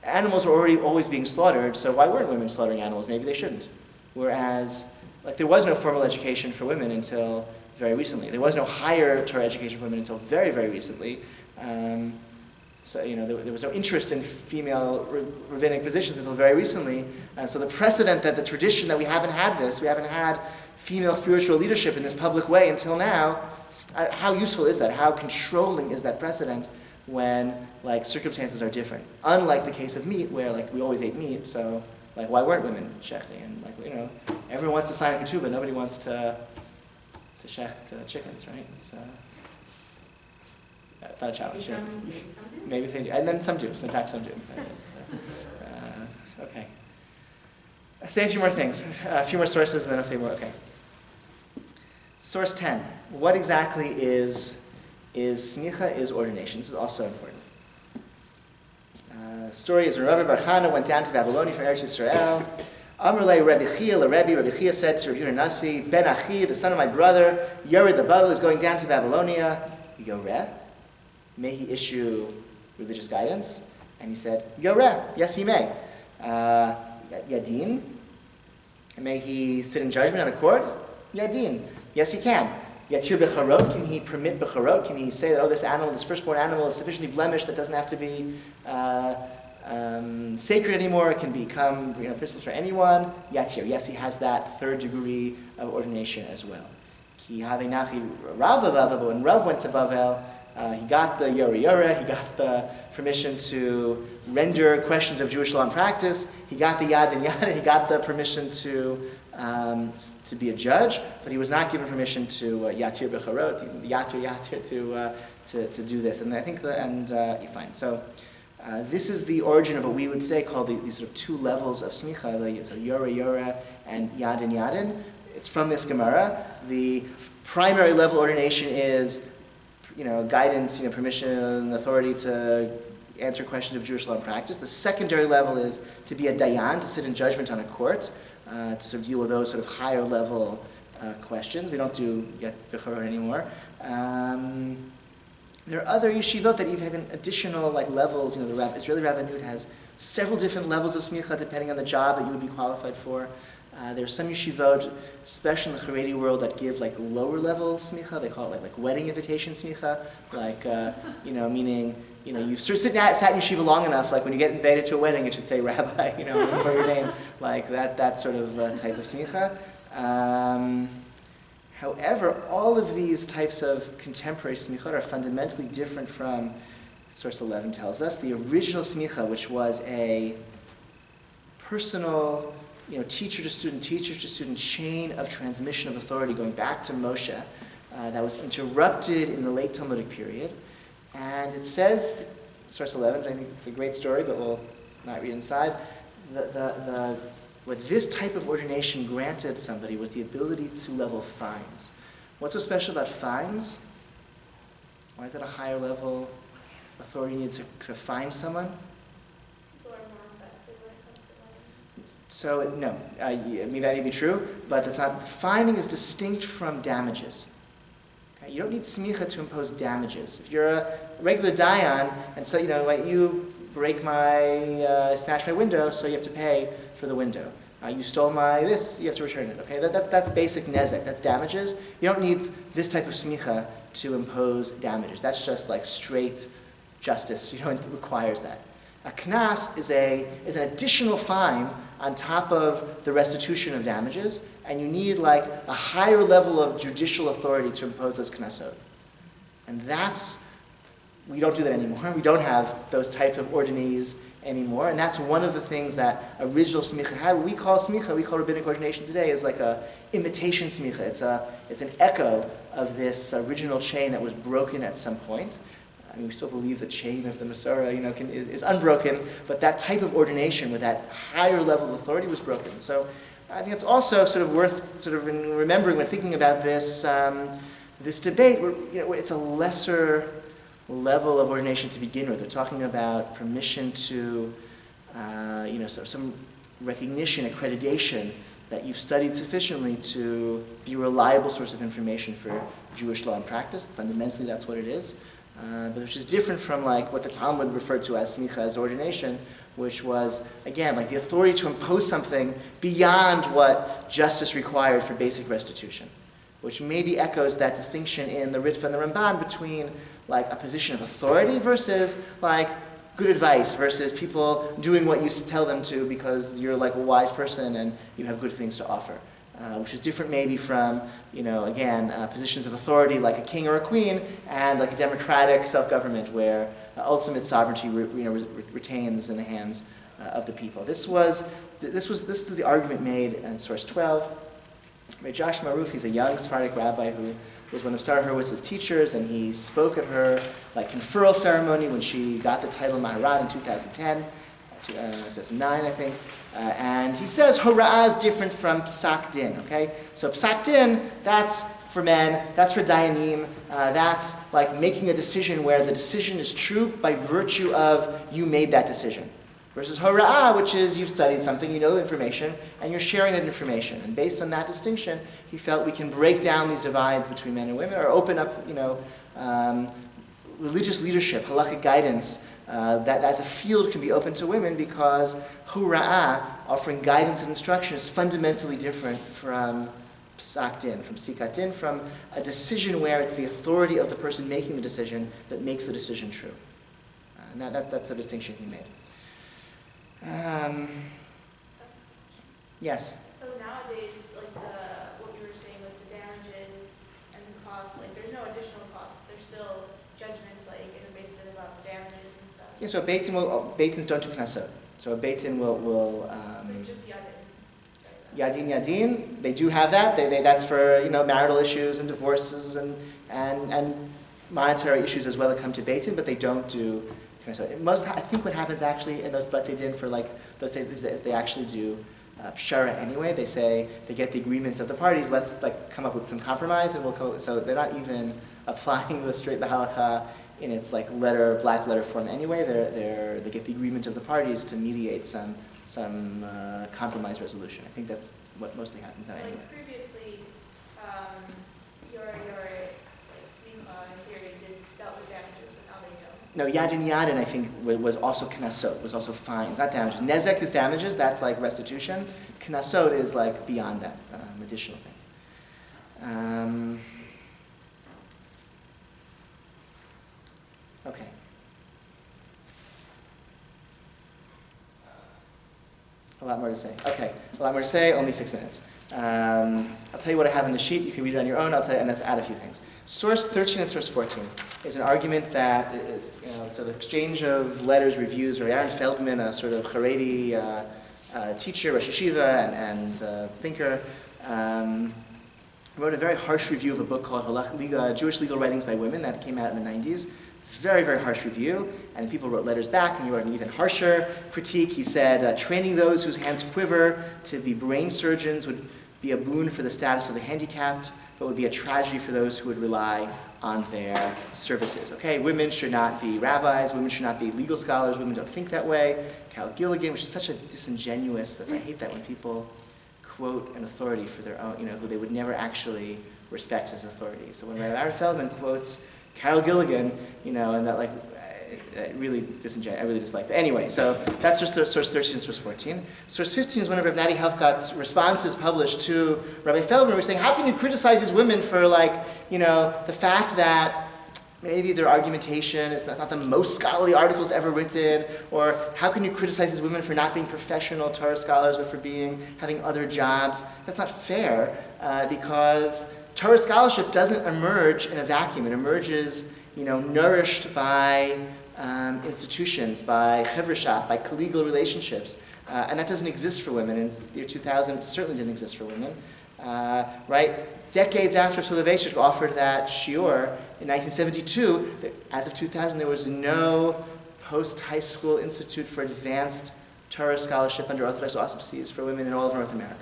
animals were already always being slaughtered, so why weren't women slaughtering animals? Maybe they shouldn't. Whereas, there was no formal education for women until very recently. There was no higher Torah education for women until very, very recently. So, there was no interest in female rabbinic positions until very recently. So the precedent that the tradition that we haven't had female spiritual leadership in this public way until now, how useful is that? How controlling is that precedent when, circumstances are different? Unlike the case of meat, where, we always ate meat, so, why weren't women shechting? And, everyone wants to sign a ketubah, nobody wants to shecht chickens, right? It's not a challenge. Maybe they do. And then some do. Sometimes some do. Okay. I'll say a few more things. A few more sources, and then I'll say more. Okay. Source 10. What exactly is smicha, is ordination? This is also important. The story is Rabbi Bar Chana went down to Babylonia from Eretz Yisrael. Amrulei Rabbi Chia, Rabbi Chia said to Rabbi Yehuda Nasi, Ben Achi, the son of my brother, Yored the Babel, is going down to Babylonia. Yoreh, may he issue religious guidance? And he said, Yoreh, yes he may. Yadin, may he sit in judgment on a court? Yadin, yes he can. Yatir becharot, can he permit becharot? Can he say that, this animal, this firstborn animal is sufficiently blemished that doesn't have to be sacred anymore, it can become permissible for anyone? Yatir, yes, he has that third degree of ordination as well. Ki havenachi Rav, but when Rav went to Bavel, he got the Yoreh, he got the permission to render questions of Jewish law and practice, he got the Yad and Yad, and he got the permission to be a judge, but he was not given permission to Yatir Becharot, Yatir to do this. And I think fine. So this is the origin of what we would say called these sort of two levels of smicha, so Yoreh and Yadin. It's from this Gemara. The primary level ordination is, guidance, permission and authority to, answer questions of Jewish law and practice. The secondary level is to be a dayan, to sit in judgment on a court, to sort of deal with those sort of higher level questions. We don't do yet bechorah anymore. There are other yeshivot that even have additional levels. You know, the Israeli rabbinut has several different levels of smicha depending on the job that you would be qualified for. There are some yeshivot, especially in the Haredi world, that give lower level smicha. They call it like wedding invitation smicha, meaning you've sort of sat in yeshiva long enough. Like when you get invited to a wedding, it should say Rabbi, for your name, like that sort of type of smicha. However, all of these types of contemporary smichot are fundamentally different from, source 11 tells us, the original smicha, which was a personal, teacher to student chain of transmission of authority going back to Moshe, that was interrupted in the late Talmudic period. And it says, source 11, I think it's a great story, but we'll not read inside, what this type of ordination granted somebody was the ability to level fines. What's so special about fines? Why is that a higher level authority needed to fine someone? People are more invested when it comes to money. So, no, that may be true, but that's not. Fining is distinct from damages. Okay? You don't need smicha to impose damages. If you're a regular dayan, and so, you break smash my window, so you have to pay for the window. You stole this, you have to return it. Okay, that's basic nezek, that's damages. You don't need this type of smicha to impose damages. That's just straight justice. It requires that. A knas is an additional fine on top of the restitution of damages, and you need a higher level of judicial authority to impose those knasot. And we don't do that anymore. We don't have those types of ordinees anymore, and that's one of the things that original smicha had. What we call smicha, we call rabbinic ordination today, is like a imitation smicha. It's an echo of this original chain that was broken at some point. I mean, we still believe the chain of the Masorah, is unbroken, but that type of ordination with that higher level of authority was broken. So I think it's also sort of worth remembering when thinking about this debate. Where it's a lesser level of ordination to begin with. They're talking about permission to, some recognition, accreditation that you've studied sufficiently to be a reliable source of information for Jewish law and practice. Fundamentally, that's what it is. But which is different from what the Talmud referred to as smicha, as ordination, which was, again, the authority to impose something beyond what justice required for basic restitution, which maybe echoes that distinction in the Ritva and the Ramban between a position of authority versus good advice versus people doing what you tell them to because you're a wise person and you have good things to offer, which is different maybe from positions of authority like a king or a queen and a democratic self-government where ultimate sovereignty retains in the hands of the people. This was the argument made in source 12. Rabbi Josh Maruf, he's a young Sephardic rabbi who was one of Sarah Hurwitz's teachers, and he spoke at her conferral ceremony when she got the title Maharad in 2010, 2009, I think. And he says Hora'ah is different from Psak Din, okay? So Psak Din, that's for men, that's for Dayanim, that's making a decision where the decision is true by virtue of you made that decision. Versus Hora'ah, which is you've studied something, you know information, and you're sharing that information. And based on that distinction, he felt we can break down these divides between men and women or open up, religious leadership, halakhic guidance, that as a field can be open to women because Hora'ah, offering guidance and instruction, is fundamentally different from Psak Din, from Sikat Din, from a decision where it's the authority of the person making the decision that makes the decision true. And that's the distinction he made. Yes? So nowadays, what you were saying with the damages and the costs, there's no additional cost, but there's still judgments, in the basis about damages and stuff. Yeah, so Beitins don't do knasot. So a Beitin will So just Yadin. Yadin, they do have that. That's for marital issues and divorces and monetary issues as well that come to Beitin, but they don't do knasot. I think what happens actually in those Batei Din for those days is they actually do pshara anyway. They say they get the agreements of the parties. Let's come up with some compromise, and we'll so they're not even applying the halakha in its like black letter form anyway. They get the agreement of the parties to mediate some compromise resolution. I think that's what mostly happens now anyway. Like previously, your theory dealt with damages, but now they don't. No, Yadin Yadin, I think, was also Knesot, was also fines, not damages. Nezek is damages, that's like restitution. Knesot is like beyond that, additional things. Okay. A lot more to say. Okay, a lot more to say, only 6 minutes. I'll tell you what I have on the sheet. You can read it on your own. I'll tell you, and let's add a few things. Source 13 and source 14 is an argument that is, sort of exchange of letters, reviews, or Aaron Feldman, a sort of Haredi teacher, Rosh Yeshiva, and thinker, wrote a very harsh review of a book called Jewish Legal Writings by Women that came out in the 90s. Very, very harsh review, and people wrote letters back, and he wrote an even harsher critique. He said, training those whose hands quiver to be brain surgeons would be a boon for the status of the handicapped, but would be a tragedy for those who would rely on their services. Okay, women should not be rabbis, women should not be legal scholars, women don't think that way. Carol Gilligan, which is such a disingenuous, I hate that when people quote an authority for their own, who they would never actually respect as authority. So when Aaron Feldman quotes Carol Gilligan, and that like, really disingenuous, I really dislike that. Anyway, so that's just source 13 and source 14. Source 15 is one of Rav Nati Helfgott's responses published to Rabbi Feldman. We're saying, how can you criticize these women for the fact that maybe their argumentation is not the most scholarly articles ever written, or how can you criticize these women for not being professional Torah scholars, but for having other jobs? That's not fair, because Torah scholarship doesn't emerge in a vacuum. It emerges, nourished by institutions, by chevrashaf, by collegial relationships, and that doesn't exist for women. In the year 2000, it certainly didn't exist for women, right? Decades after Soloveitchik offered that shiur in 1972, as of 2000, there was no post-high school institute for advanced Torah scholarship under Orthodox auspices for women in all of North America.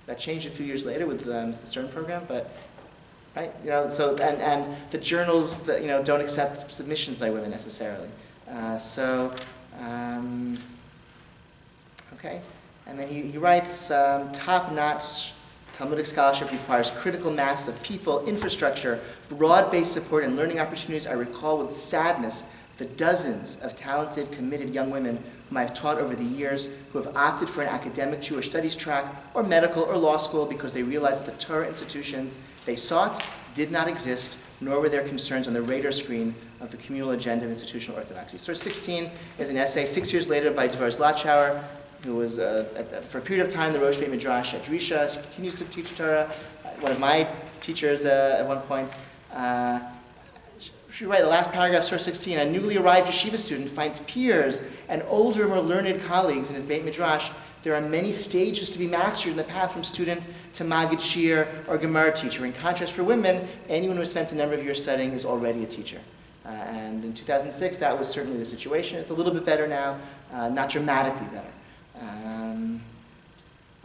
That changed a few years later with the CERN program, but right, so and the journals that don't accept submissions by women necessarily. Okay, and then he writes, top-notch Talmudic scholarship requires critical mass of people, infrastructure, broad-based support, and learning opportunities. I recall with sadness the dozens of talented, committed young women whom I have taught over the years who have opted for an academic Jewish studies track or medical or law school because they realized that the Torah institutions they sought did not exist, nor were their concerns on the radar screen of the communal agenda of institutional orthodoxy. Source 16 is an essay 6 years later by Dvar Zlatschauer, who was, for a period of time, the Rosh Beit Midrash at Drisha. She continues to teach Torah. One of my teachers at one point, she wrote the last paragraph, source 16, a newly arrived yeshiva student finds peers and older, more learned colleagues in his Beit Midrash. There are many stages to be mastered in the path from student to Maggid Shir or Gemara teacher. In contrast, for women, anyone who has spent a number of years studying is already a teacher. And in 2006, that was certainly the situation. It's a little bit better now, not dramatically better.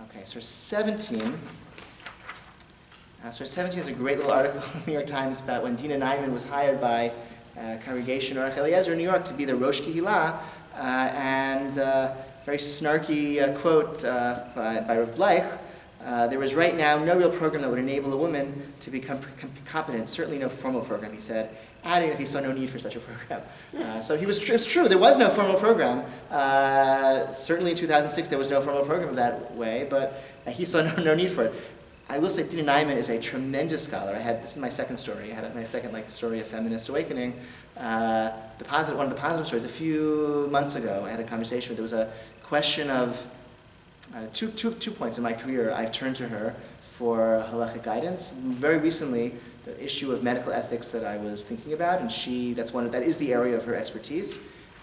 Okay, source 17. Source 17 is a great little article in the New York Times about when Dina Nyman was hired by Congregation Orach Eliezer in New York to be the Rosh Kehillah, and very snarky quote by Rav Bleich. There was right now no real program that would enable a woman to become competent, certainly no formal program, he said, adding that he saw no need for such a program. So it's true, there was no formal program. Certainly in 2006 there was no formal program that way, but he saw no need for it. I will say Dina Nyman is a tremendous scholar. This is my second story. I had my second story of feminist awakening. One of the positive stories, a few months ago, I had a conversation. There was a question of two points in my career. I've turned to her for halachic guidance. Very recently, the issue of medical ethics that I was thinking about, and that is the area of her expertise.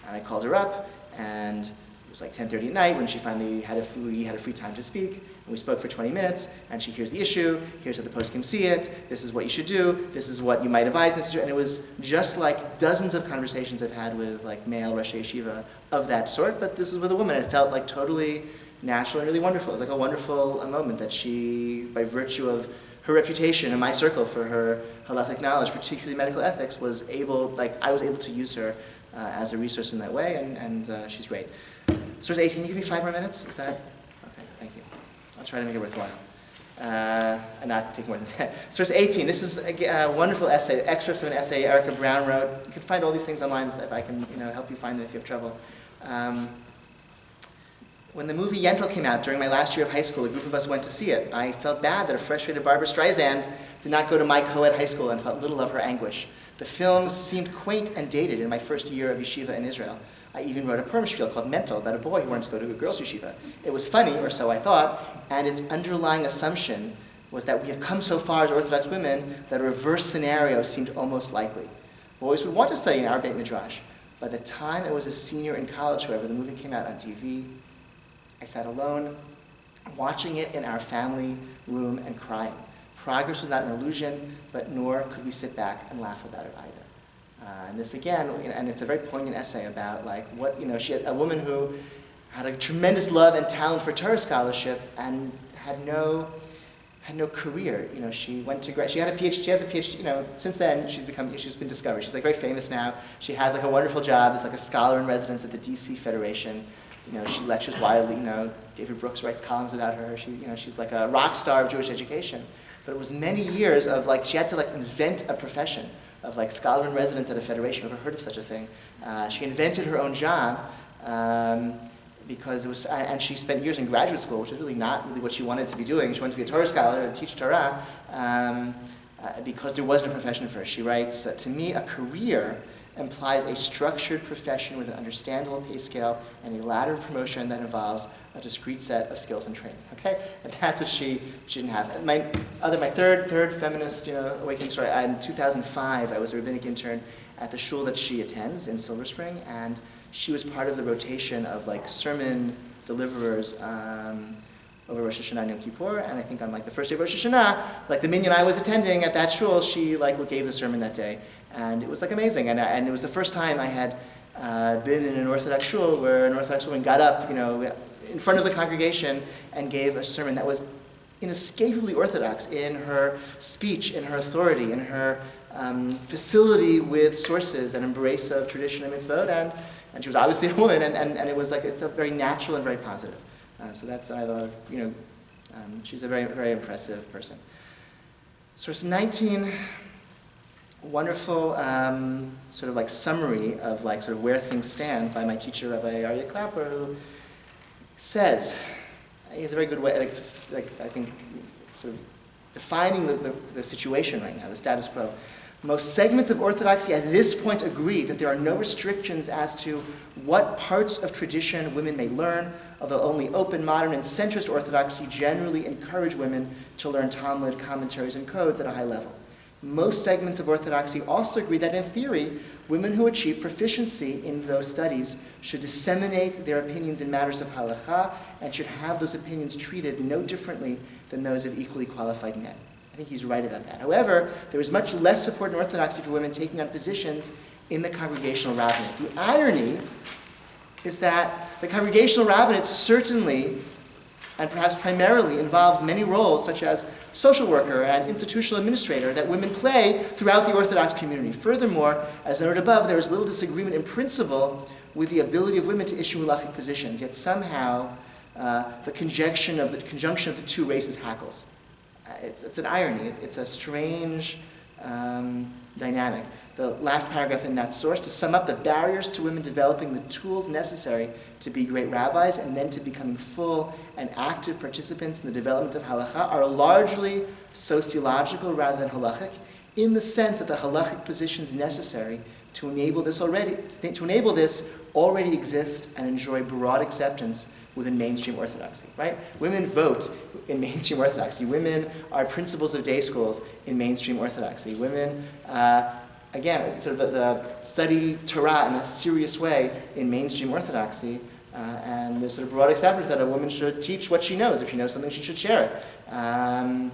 And I called her up, and it was like 10:30 at night when she finally had a free time to speak. And we spoke for 20 minutes, and she hears the issue, here's how the poskim see it, this is what you should do, this is what you might advise, and it was just like dozens of conversations I've had with male Rosh Yeshiva of that sort, but this was with a woman. It felt totally natural and really wonderful. It was like a wonderful moment that she, by virtue of her reputation in my circle for her halachic knowledge, particularly medical ethics, I was able to use her as a resource in that way, and she's great. Source 18, can you give me 5 more minutes? Is that? Okay, thank you. I'll try to make it worthwhile. And not take more than that. Source 18, this is a wonderful essay, excerpts of an essay Erica Brown wrote. You can find all these things online if I can help you find them if you have trouble. When the movie Yentl came out during my last year of high school, a group of us went to see it. I felt bad that a frustrated Barbara Streisand did not go to my co-ed high school and felt little of her anguish. The film seemed quaint and dated in my first year of yeshiva in Israel. I even wrote a purim spiel called Mental about a boy who wanted to go to a girls' yeshiva. It was funny, or so I thought, and its underlying assumption was that we have come so far as Orthodox women that a reverse scenario seemed almost likely. Boys would want to study in our Beit Midrash. By the time I was a senior in college, however, the movie came out on TV. I sat alone, watching it in our family room and crying. Progress was not an illusion, but nor could we sit back and laugh about it either. And this again, and it's a very poignant essay about she had a woman who had a tremendous love and talent for Torah scholarship and had no career. She went to she had a PhD. She has a PhD. Since then she's been discovered. She's very famous now. She has a wonderful job as a scholar in residence at the DC Federation. She lectures widely. David Brooks writes columns about her. She's like a rock star of Jewish education. But it was many years of she had to invent a profession of scholar in residence at a federation. Never heard of such a thing. She invented her own job because it was, and she spent years in graduate school, which is really not really what she wanted to be doing. She wanted to be a Torah scholar and teach Torah because there wasn't a profession for her. She writes, "To me, a career implies a structured profession with an understandable pay scale and a ladder of promotion that involves a discrete set of skills and training." Okay, and that's what she didn't have. My third feminist awakening story. In 2005, I was a rabbinic intern at the shul that she attends in Silver Spring, and she was part of the rotation of sermon deliverers over Rosh Hashanah and Yom Kippur, and I think on the first day of Rosh Hashanah, the minyan I was attending at that shul, she gave the sermon that day. And it was amazing, and it was the first time I had been in an Orthodox shul where an Orthodox woman got up, in front of the congregation and gave a sermon that was inescapably Orthodox in her speech, in her authority, in her facility with sources and embrace of tradition and mitzvot, and she was obviously a woman, and it was it's a very natural and very positive. So that's I thought she's a very very impressive person. Source 19. Wonderful summary of where things stand by my teacher Rabbi Aryeh Clapper, who says, he has a very good way, I think, defining the situation right now, the status quo. Most segments of Orthodoxy at this point agree that there are no restrictions as to what parts of tradition women may learn, although only open, modern, and centrist Orthodoxy generally encourage women to learn Talmud, commentaries, and codes at a high level. Most segments of Orthodoxy also agree that in theory, women who achieve proficiency in those studies should disseminate their opinions in matters of halakha and should have those opinions treated no differently than those of equally qualified men. I think he's right about that. However, there is much less support in Orthodoxy for women taking on positions in the congregational rabbinate. The irony is that the congregational rabbinate certainly and perhaps primarily involves many roles such as social worker and institutional administrator that women play throughout the Orthodox community. Furthermore, as noted above, there is little disagreement in principle with the ability of women to issue halachic positions, yet somehow the conjunction of the two races hackles. It's an irony. It's a strange dynamic. The last paragraph in that source, to sum up, the barriers to women developing the tools necessary to be great rabbis and then to becoming full and active participants in the development of halakha are largely sociological rather than halachic, in the sense that the halachic positions necessary to enable this already exist and enjoy broad acceptance within mainstream Orthodoxy, right? Women vote in mainstream Orthodoxy. Women are principals of day schools in mainstream Orthodoxy. Women, again, the study Torah in a serious way in mainstream Orthodoxy, and there's broad acceptance that a woman should teach what she knows. If she knows something, she should share it. And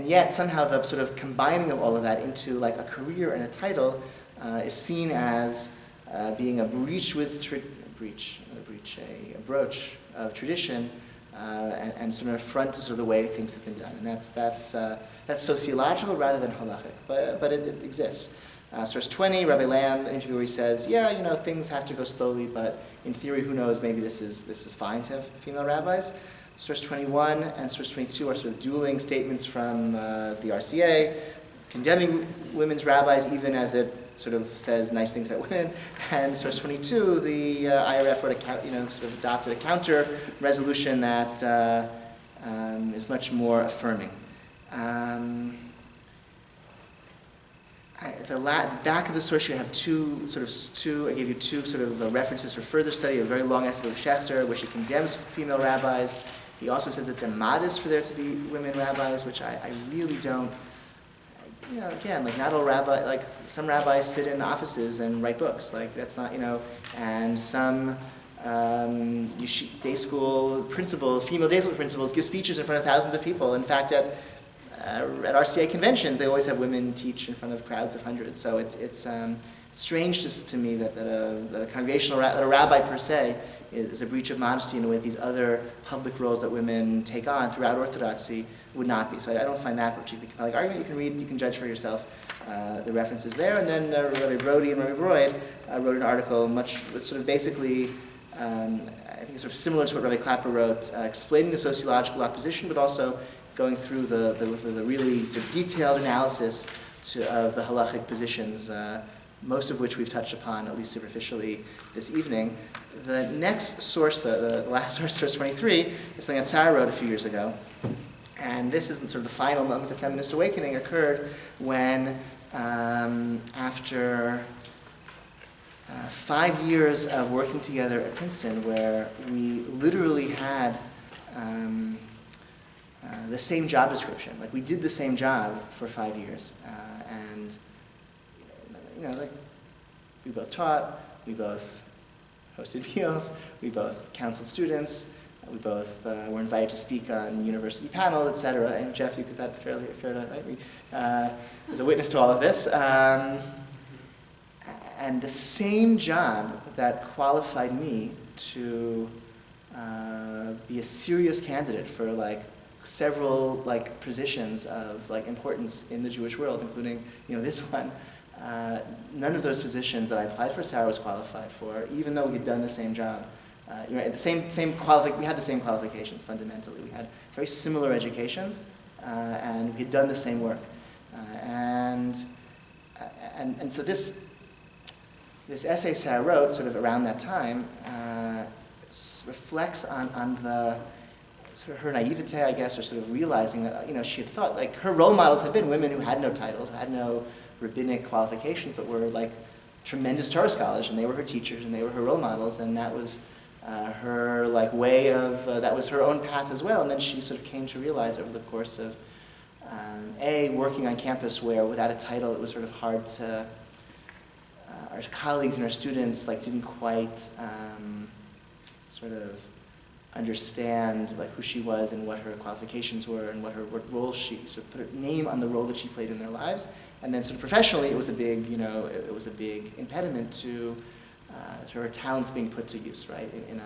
yet, somehow, the combining of all of that into a career and a title is seen as being a broach of tradition and sort of affront sort of the way things have been done. And that's sociological rather than halachic, but it exists. Source 20, Rabbi Lamb, an interview where he says, yeah, things have to go slowly, but in theory, who knows, maybe this is fine to have female rabbis. Source 21 and source 22 are sort of dueling statements from the RCA, condemning women's rabbis even as it sort of says nice things about women. And source 22, the IRF sort of adopted a counter resolution that is much more affirming. At the back of the source, you have I gave you two sort of references for further study, a very long essay of Schechter, where she condemns female rabbis. He also says it's immodest for there to be women rabbis, which I really don't, again, like not all rabbis, like some rabbis sit in offices and write books, like that's not, and some day school principals, female day school principals give speeches in front of thousands of people. In fact, at RCA conventions, they always have women teach in front of crowds of hundreds. So it's strange to me that a congregational that a rabbi per se is a breach of modesty in a way that these other public roles that women take on throughout Orthodoxy would not be. So I don't find that particularly compelling argument. You can read, you can judge for yourself the references there. And then Rabbi Brody and Rabbi Broyd wrote an article, much sort of basically. I think it's sort of similar to what Rabbi Clapper wrote, explaining the sociological opposition, but also going through the really sort of detailed analysis of the halachic positions, most of which we've touched upon, at least superficially, this evening. The next source, the last source, source 23, is something that Sarah wrote a few years ago. And this is sort of the final moment of feminist awakening occurred when, after 5 years of working together at Princeton, where we literally had the same job description. Like, we did the same job for 5 years. And, like, we both taught, we both hosted meals, we both counseled students, we both were invited to speak on university panels, etc. And Jeff, you, because that's fair to, right? Was a witness to all of this. And the same job that qualified me to be a serious candidate for several positions of importance in the Jewish world, including this one. None of those positions that I applied for, Sarah was qualified for, even though we had done the same job. We had the same qualifications fundamentally. We had very similar educations, and we had done the same work. And so this essay Sarah wrote, sort of around that time, reflects on the sort of her naivete, I guess, or sort of realizing that she had thought her role models had been women who had no titles, who had no rabbinic qualifications, but were tremendous Torah scholars, and they were her teachers, and they were her role models, and that was her way of that was her own path as well. And then she sort of came to realize over the course of working on campus, where without a title it was sort of hard to. Our colleagues and our students didn't quite sort of understand who she was and what her qualifications were and what role she sort of put a name on the role that she played in their lives. And then sort of professionally, it was a big it was a big impediment to her talents being put to use, right? In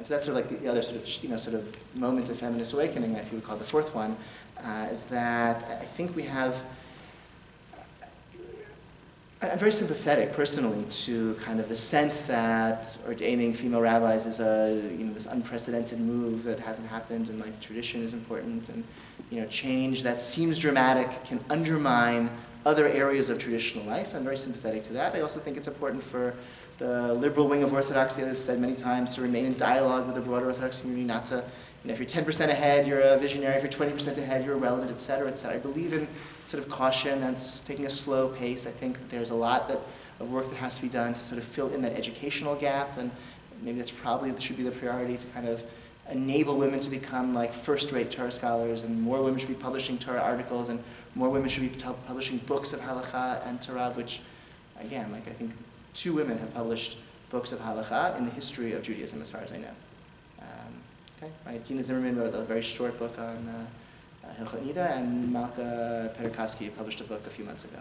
so that's sort of the other sort of moment of feminist awakening, if you would call it the fourth one. Is that I think we have. I'm very sympathetic personally to kind of the sense that ordaining female rabbis is this unprecedented move that hasn't happened, and tradition is important, and change that seems dramatic can undermine other areas of traditional life. I'm very sympathetic to that. I also think it's important for the liberal wing of Orthodoxy, as I've said many times, to remain in dialogue with the broader Orthodox community, not to. If you're 10% ahead, you're a visionary. If you're 20% ahead, you're irrelevant, et cetera, et cetera. I believe in sort of caution and taking a slow pace. I think that there's a lot of work that has to be done to sort of fill in that educational gap, and maybe that should be the priority, to kind of enable women to become first-rate Torah scholars, and more women should be publishing Torah articles, and more women should be publishing books of halakha and Torah, which, again, I think 2 women have published books of halakha in the history of Judaism, as far as I know. Okay, right. Dina Zimmerman wrote a very short book on Hilchot Nida, and Malka Peterkovsky published a book a few months ago.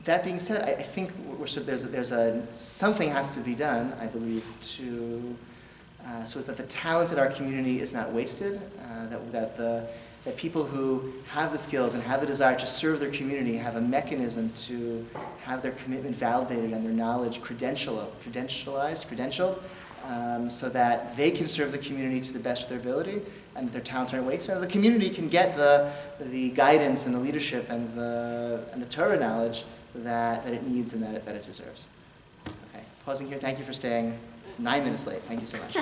That being said, I think something has to be done, I believe, so that the talent in our community is not wasted, that people who have the skills and have the desire to serve their community have a mechanism to have their commitment validated and their knowledge credentialed, so that they can serve the community to the best of their ability and that their talents aren't wasted. And the community can get the guidance and the leadership and the Torah knowledge that it needs and that it deserves. Okay, pausing here. Thank you for staying 9 minutes late. Thank you so much.